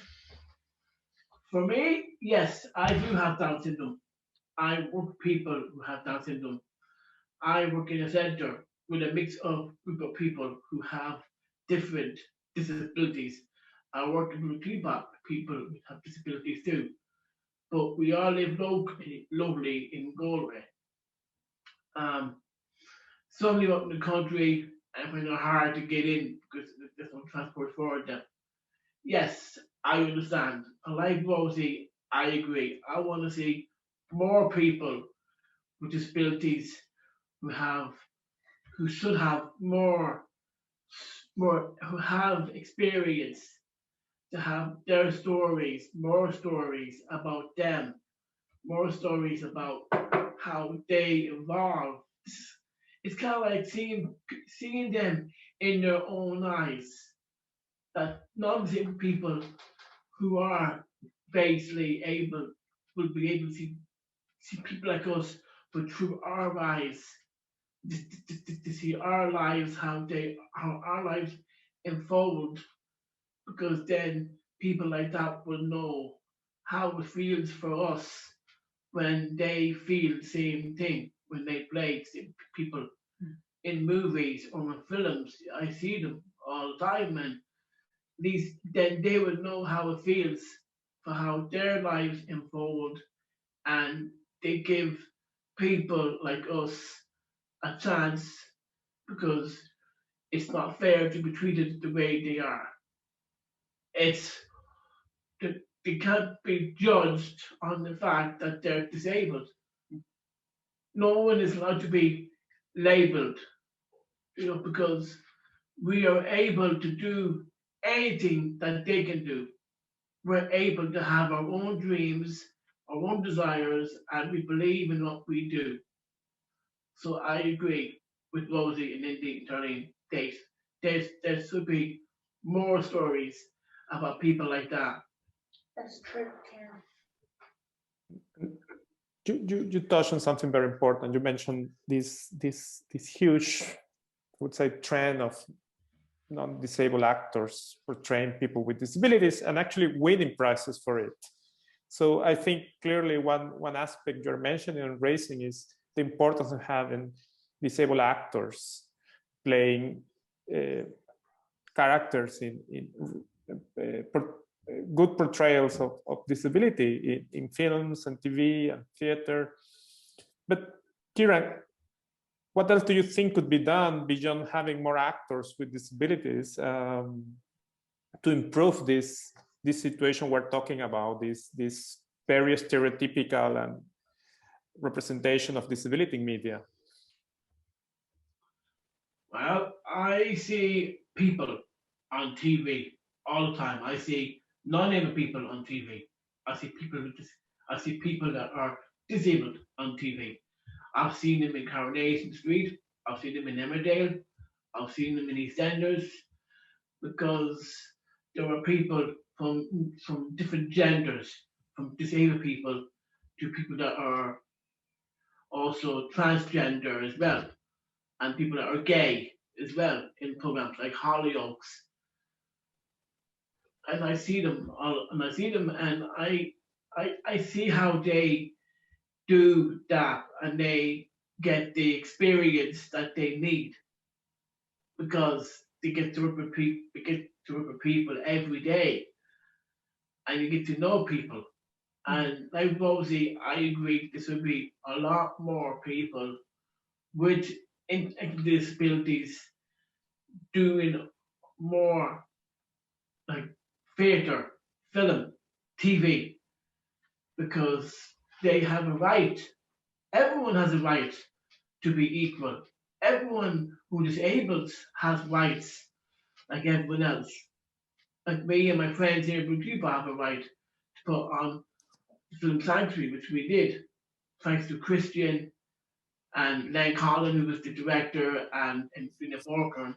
For me, yes, I do have Down syndrome. I work with people who have Down syndrome. I work in a center with a mix of group of people who have different disabilities. I work with people who have disabilities too. But we all live locally in Galway. Some live up in the country and find it hard to get in because there's no transport for them. Yes, I understand. Like Rosie, I agree. I want to see more people with disabilities who have who should have more who have experience to have their stories, more stories about them, more stories about how they evolve. It's kind of like seeing them in their own eyes. That non-disabled people who are basically able will be able to see people like us, but through our eyes, to see our lives, how our lives unfold, because then people like that will know how it feels for us when they feel the same thing when they play people in movies or in films. I see them all the time, and these then they will know how it feels for how their lives unfold, and they give people like us a chance because it's not fair to be treated the way they are. It's they can't be judged on the fact that they're disabled. No one is allowed to be labeled, because we are able to do anything that they can do. We're able to have our own dreams, our own desires, and we believe in what we do. So I agree with Rosie and Indy telling Dave. There should be more stories about people like that. That's true, Karen. You touched on something very important. You mentioned this huge, I would say, trend of non-disabled actors portraying people with disabilities and actually winning prizes for it. So I think clearly one aspect you're mentioning and raising is the importance of having disabled actors playing characters in good portrayals of disability in films and TV and theater. But Kieran, what else do you think could be done beyond having more actors with disabilities to improve this situation we're talking about, this very stereotypical and representation of disability in media? Well, I see people on TV all the time. I see non-able people on TV. I see people that are disabled on TV. I've seen them in Coronation Street. I've seen them in Emmerdale. I've seen them in EastEnders, because there are people from different genders, from disabled people to people that are also transgender as well, and people that are gay as well in programs like Hollyoaks. And I see them, and I see how they do that, and they get the experience that they need because they get to work with people every day, and you get to know people. And like Rosie, I agree. This would be a lot more people with disabilities doing more like theatre, film, TV, because they have a right. Everyone has a right to be equal. Everyone who is disabled has rights like everyone else. Like me and my friends here in Blue have a right to put on Film Sanctuary, which we did, thanks to Christian and Len Collin, who was the director, and Fiona Borker,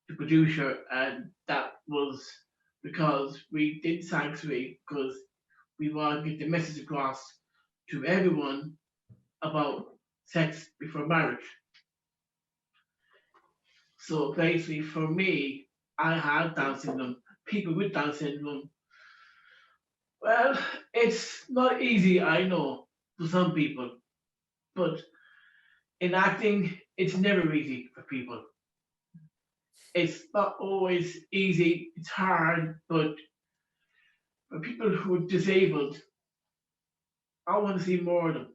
the producer, and that was because we did Sanctuary because we want to get the message across to everyone about sex before marriage. So basically, for me, I had Down syndrome. People with Down syndrome, well, it's not easy, I know, for some people, but in acting, it's never easy for people. It's not always easy, it's hard, but for people who are disabled, I want to see more of them.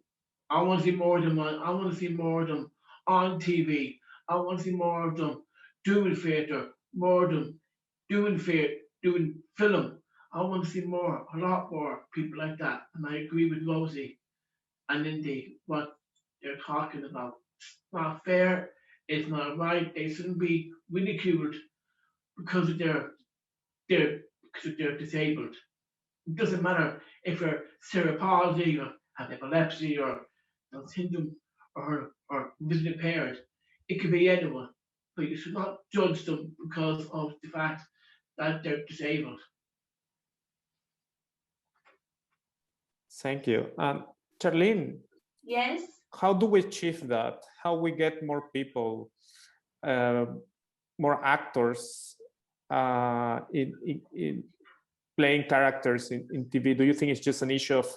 I want to see more of them on TV. I want to see more of them doing theatre, more of them doing film. I want to see more, a lot more people like that. And I agree with Rosie and Indy what they're talking about. It's not fair. It's not right. They shouldn't be ridiculed because of they're disabled. It doesn't matter if you're cerebral palsy or have epilepsy or Down syndrome or visually impaired. It could be anyone, but you should not judge them because of the fact that they're disabled. Thank you. Charlene, Yes. how do we achieve that? How we get more people, more actors in playing characters in TV? Do you think it's just an issue of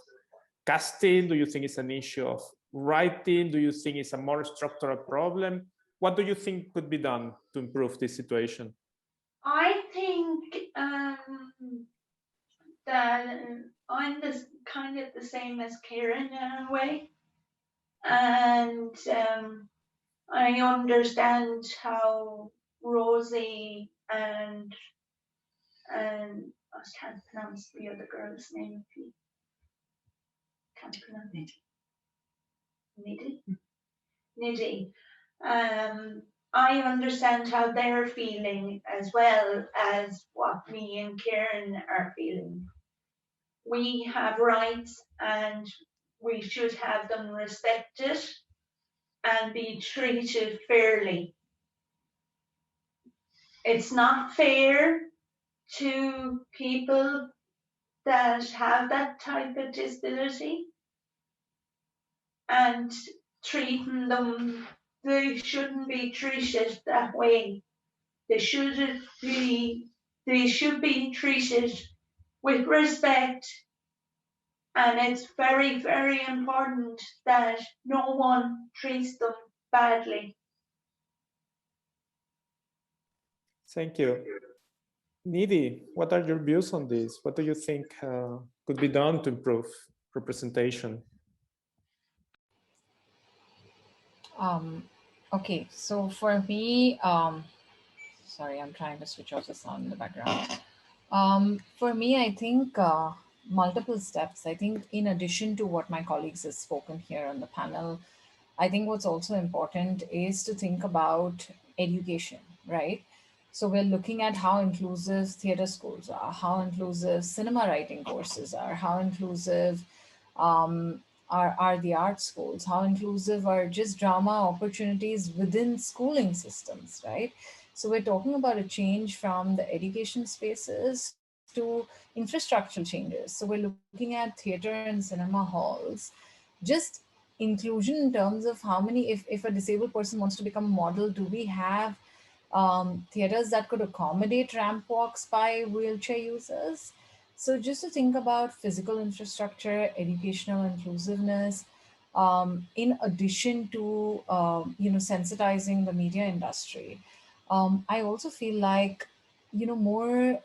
casting? Do you think it's an issue of writing? Do you think it's a more structural problem? What do you think could be done to improve this situation? I think that I'm kind of the same as Karen in a way, and I understand how Rosie and I can't pronounce the other girl's name. Can't pronounce it. Nidhi. I understand how they're feeling as well as what me and Karen are feeling. We have rights and we should have them respected and be treated fairly. It's not fair to people that have that type of disability and treating them, they shouldn't be treated that way. They should be treated with respect, and it's very, very important that no one treats them badly. Thank you. Nidhi, what are your views on this? What do you think could be done to improve representation? Okay, so for me, sorry, I'm trying to switch off the sound in the background. For me, I think multiple steps. I think in addition to what my colleagues have spoken here on the panel, I think what's also important is to think about education, right? So we're looking at how inclusive theatre schools are, how inclusive cinema writing courses are, how inclusive are the art schools, how inclusive are just drama opportunities within schooling systems, right? So we're talking about a change from the education spaces to infrastructural changes. So we're looking at theatre and cinema halls just inclusion in terms of how many, if a disabled person wants to become a model, do we have theaters that could accommodate ramp walks by wheelchair users? So just to think about physical infrastructure, educational inclusiveness, in addition to sensitizing the media industry, I also feel like more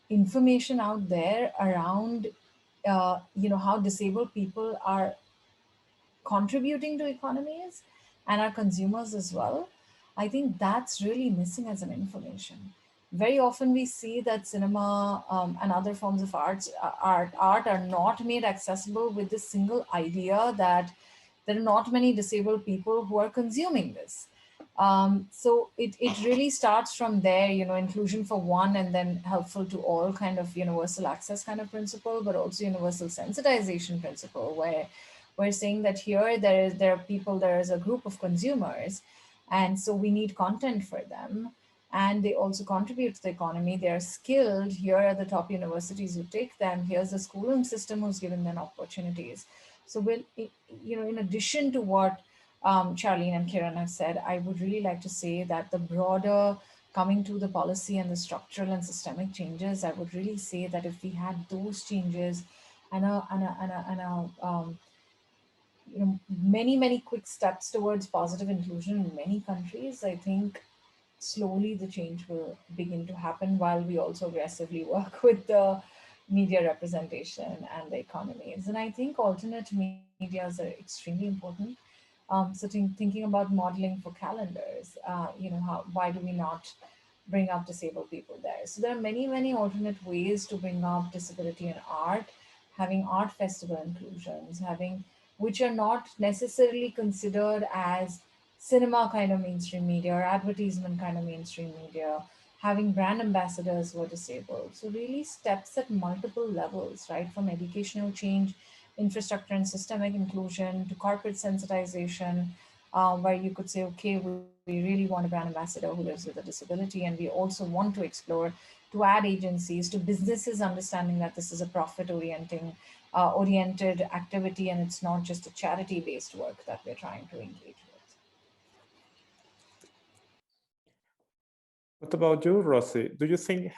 information out there around how disabled people are contributing to economies and our consumers as well. I think that's really missing as an information. Very often we see that cinema and other forms of art are not made accessible with this single idea that there are not many disabled people who are consuming this. So it really starts from there, inclusion for one and then helpful to all kind of universal access kind of principle, but also universal sensitization principle, where we're saying that here there are people, there is a group of consumers, and so we need content for them, and they also contribute to the economy. They're skilled. Here are the top universities who take them. Here's the schooling system who's given them opportunities. So in addition to what Charlene and Kiran have said, I would really like to say that the broader coming to the policy and the structural and systemic changes, I would really say that if we had those changes and many quick steps towards positive inclusion in many countries, I think slowly the change will begin to happen, while we also aggressively work with the media representation and the economies. And I think alternate medias are extremely important. So thinking about modeling for calendars, why do we not bring up disabled people there? So there are many alternate ways to bring up disability in art, having art festival inclusions, having which are not necessarily considered as cinema kind of mainstream media or advertisement kind of mainstream media, having brand ambassadors who are disabled. So really steps at multiple levels, right? From educational change, infrastructure and systemic inclusion to corporate sensitization, where you could say, okay, we really want a brand ambassador who lives with a disability. And we also want to explore to ad agencies, to businesses understanding that this is a oriented activity and it's not just a charity-based work that we're trying to engage with. What about you, Rosie? Do you think,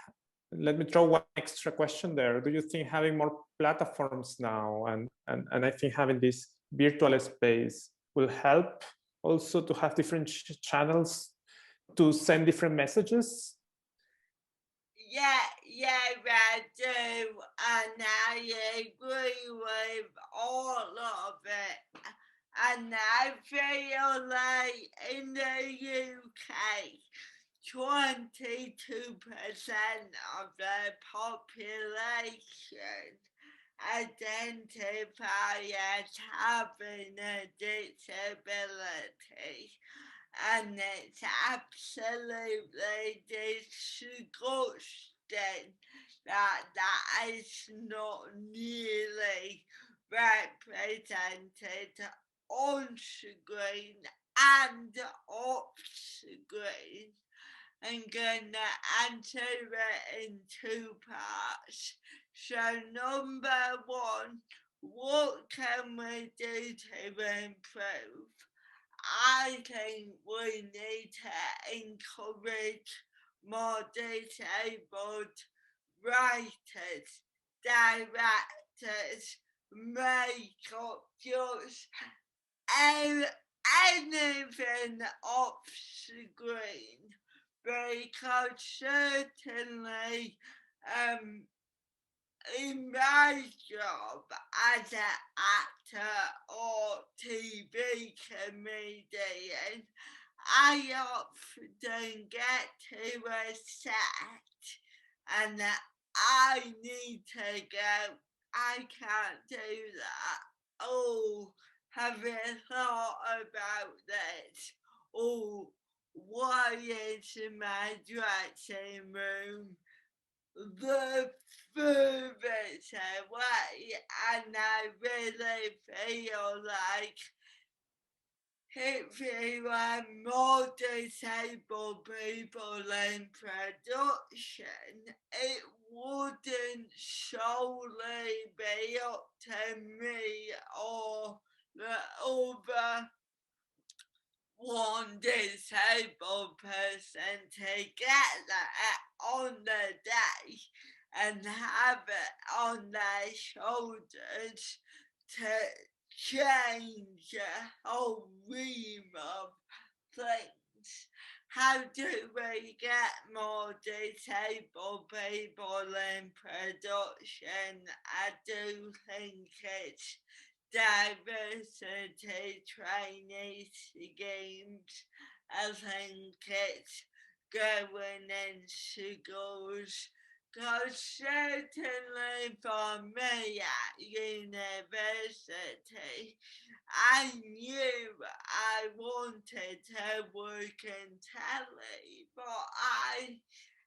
let me throw one extra question there. Do you think having more platforms now and I think having this virtual space will help also to have different channels to send different messages? Yeah, I do, and I agree with all of it. And I feel like in the UK, 22% of the population identify as having a disability, and it's absolutely disgusting that that is not nearly represented on screen and off screen. I'm gonna answer it in two parts. So number one, what can we do to improve? I think we need to encourage more disabled writers, directors, makeup, just anything off screen, because certainly in my job as an actor or TV comedian, I often get to a set and I need to go, I can't do that. Oh, have you thought about this? Oh, why is my dressing room the furthest away? And I really feel like if you are more disabled people in production, it wouldn't solely be up to me or the other one disabled person together on the day and have it on their shoulders to change the whole realm of things. How do we get more disabled people in production? I do think it's diversity training schemes. I think it's going in schools. Because certainly for me at university, I knew I wanted to work in telly, but I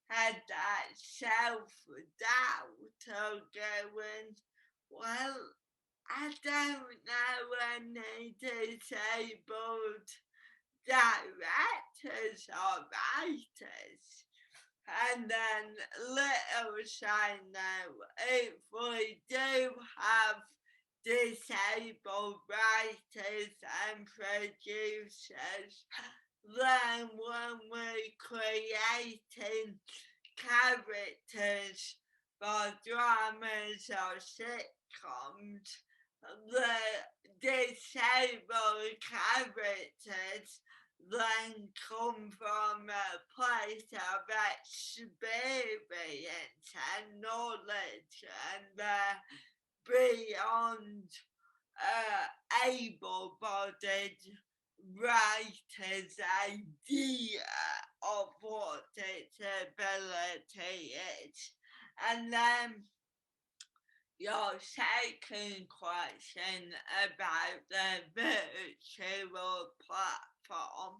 had that self-doubt of going, well, I don't know any disabled directors or writers. And then little side note, if we do have disabled writers and producers, then when we're creating characters for dramas or sitcoms, the disabled characters then come from a place of experience and knowledge, and they're beyond able-bodied writers' idea of what disability is. And then your second question about the virtual platform,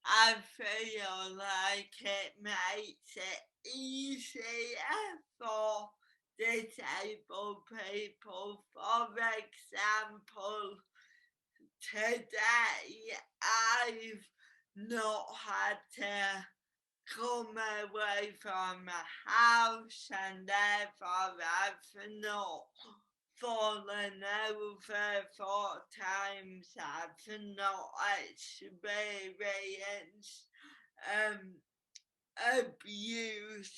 I feel like it makes it easier for disabled people. For example, today I've not had to come away from my house, and therefore I've not fallen over 4 times. I've not experienced abuse.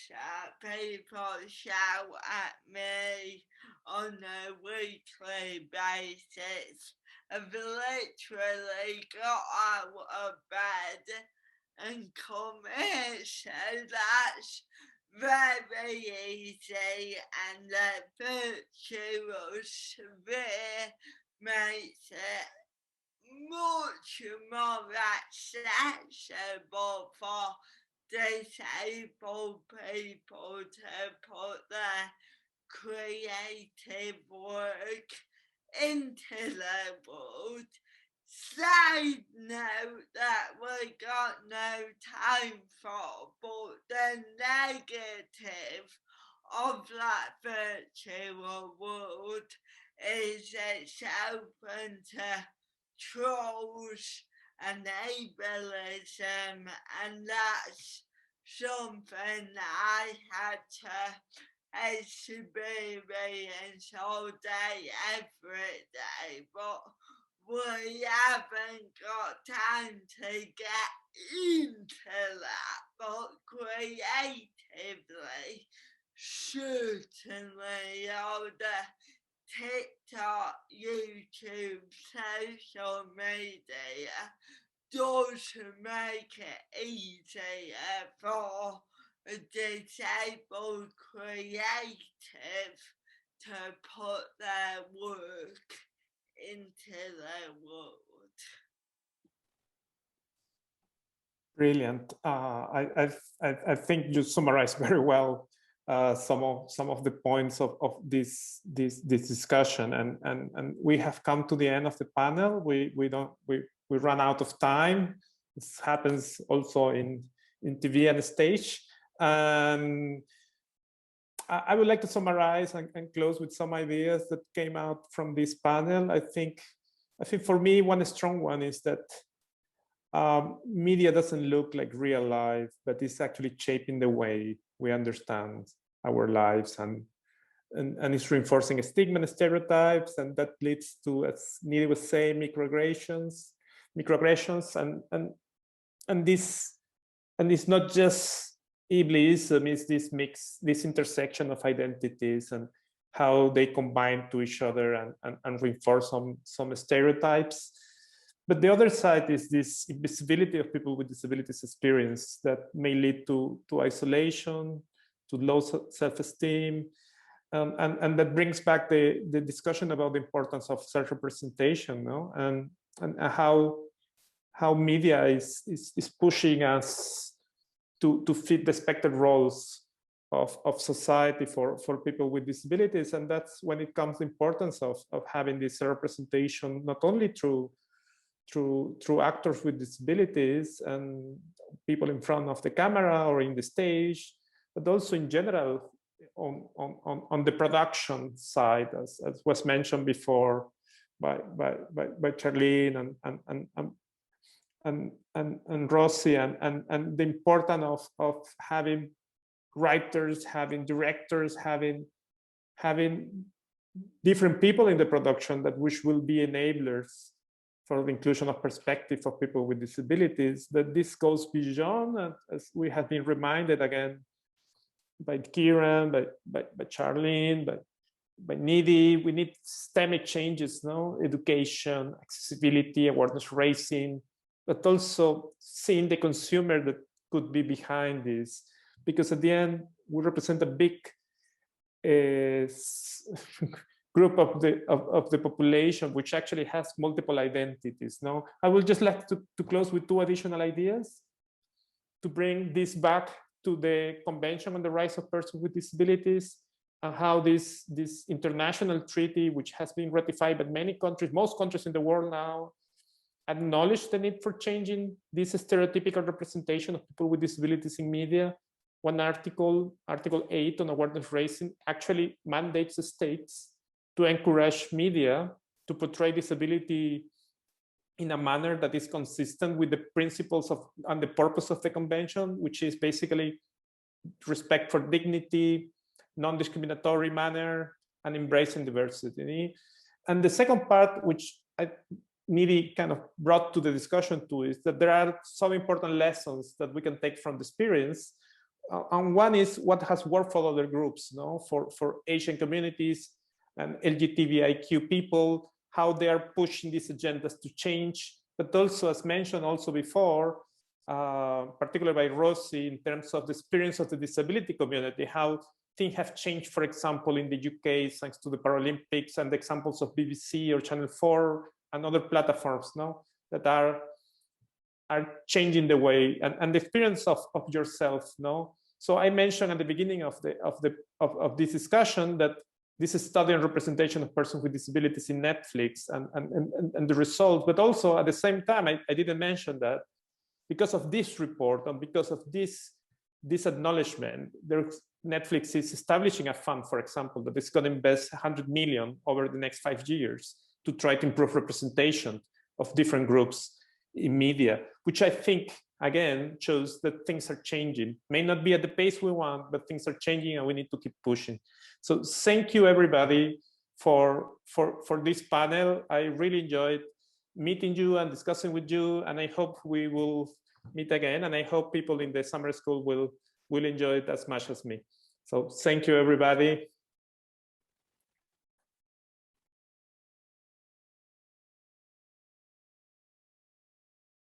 People shout at me on a weekly basis. I've literally got out of bed and come here, so that's very easy, and the virtual sphere makes it much more accessible for disabled people to put their creative work into the world. Side note that we got no time for, but the negative of that virtual world is it's open to trolls and ableism, and that's something I had to experience all day, every day, but we haven't got time to get into that. But creatively, certainly all the TikTok, YouTube, social media does make it easier for a disabled creative to put their work into the world. Brilliant. I think you summarized very well some of the points of this discussion, and we have come to the end of the panel. We run out of time. This happens also in TV and stage. I would like to summarize and close with some ideas that came out from this panel. I think for me, one strong one is that media doesn't look like real life, but it's actually shaping the way we understand our lives and it's reinforcing stigma and stereotypes, and that leads to, as Nidhi was saying, microaggressions, and it's not just ableism, it's this mix, this intersection of identities and how they combine to each other and reinforce some stereotypes. But the other side is this invisibility of people with disabilities experience that may lead to isolation, to low self-esteem, and that brings back the discussion about the importance of self-representation, no? And how media is pushing us to fit the expected roles of society for people with disabilities. And that's when it comes the importance of having this representation, not only through actors with disabilities and people in front of the camera or in the stage, but also in general on the production side, as was mentioned before by Charlene and Rossi, and the importance of having writers, having directors, having different people in the production which will be enablers for the inclusion of perspective of people with disabilities. That this goes beyond, as we have been reminded again by Kieran, by Charlene, by Nidhi. We need systemic changes, no? Education, accessibility, awareness raising, but also seeing the consumer that could be behind this. Because at the end, we represent a big group of the population, which actually has multiple identities. No, I would just like to close with 2 additional ideas to bring this back to the Convention on the Rights of Persons with Disabilities, and how this international treaty, which has been ratified by many countries, most countries in the world now, acknowledge the need for changing this stereotypical representation of people with disabilities in media. One article, Article 8 on awareness raising, actually mandates the states to encourage media to portray disability in a manner that is consistent with the principles of and the purpose of the convention, which is basically respect for dignity, non-discriminatory manner, and embracing diversity. And the second part, which Nidhi kind of brought to the discussion too, is that there are some important lessons that we can take from the experience. And one is what has worked for other groups, no? For Asian communities and LGBTIQ people, how they are pushing these agendas to change, but also, as mentioned also before, particularly by Rossi, in terms of the experience of the disability community, how things have changed, for example, in the UK, thanks to the Paralympics, and the examples of BBC or Channel 4 and other platforms, no, that are changing the way and the experience of yourself, no. So I mentioned at the beginning of this discussion that this is study and representation of persons with disabilities in Netflix and the results, but also at the same time, I didn't mention that because of this report and because of this acknowledgement, Netflix is establishing a fund, for example, that is going to invest 100 million over the next 5 years to try to improve representation of different groups in media, which I think, again, shows that things are changing. May not be at the pace we want, but things are changing and we need to keep pushing. So thank you, everybody, for this panel. I really enjoyed meeting you and discussing with you, and I hope we will meet again, and I hope people in the summer school will enjoy it as much as me. So thank you, everybody.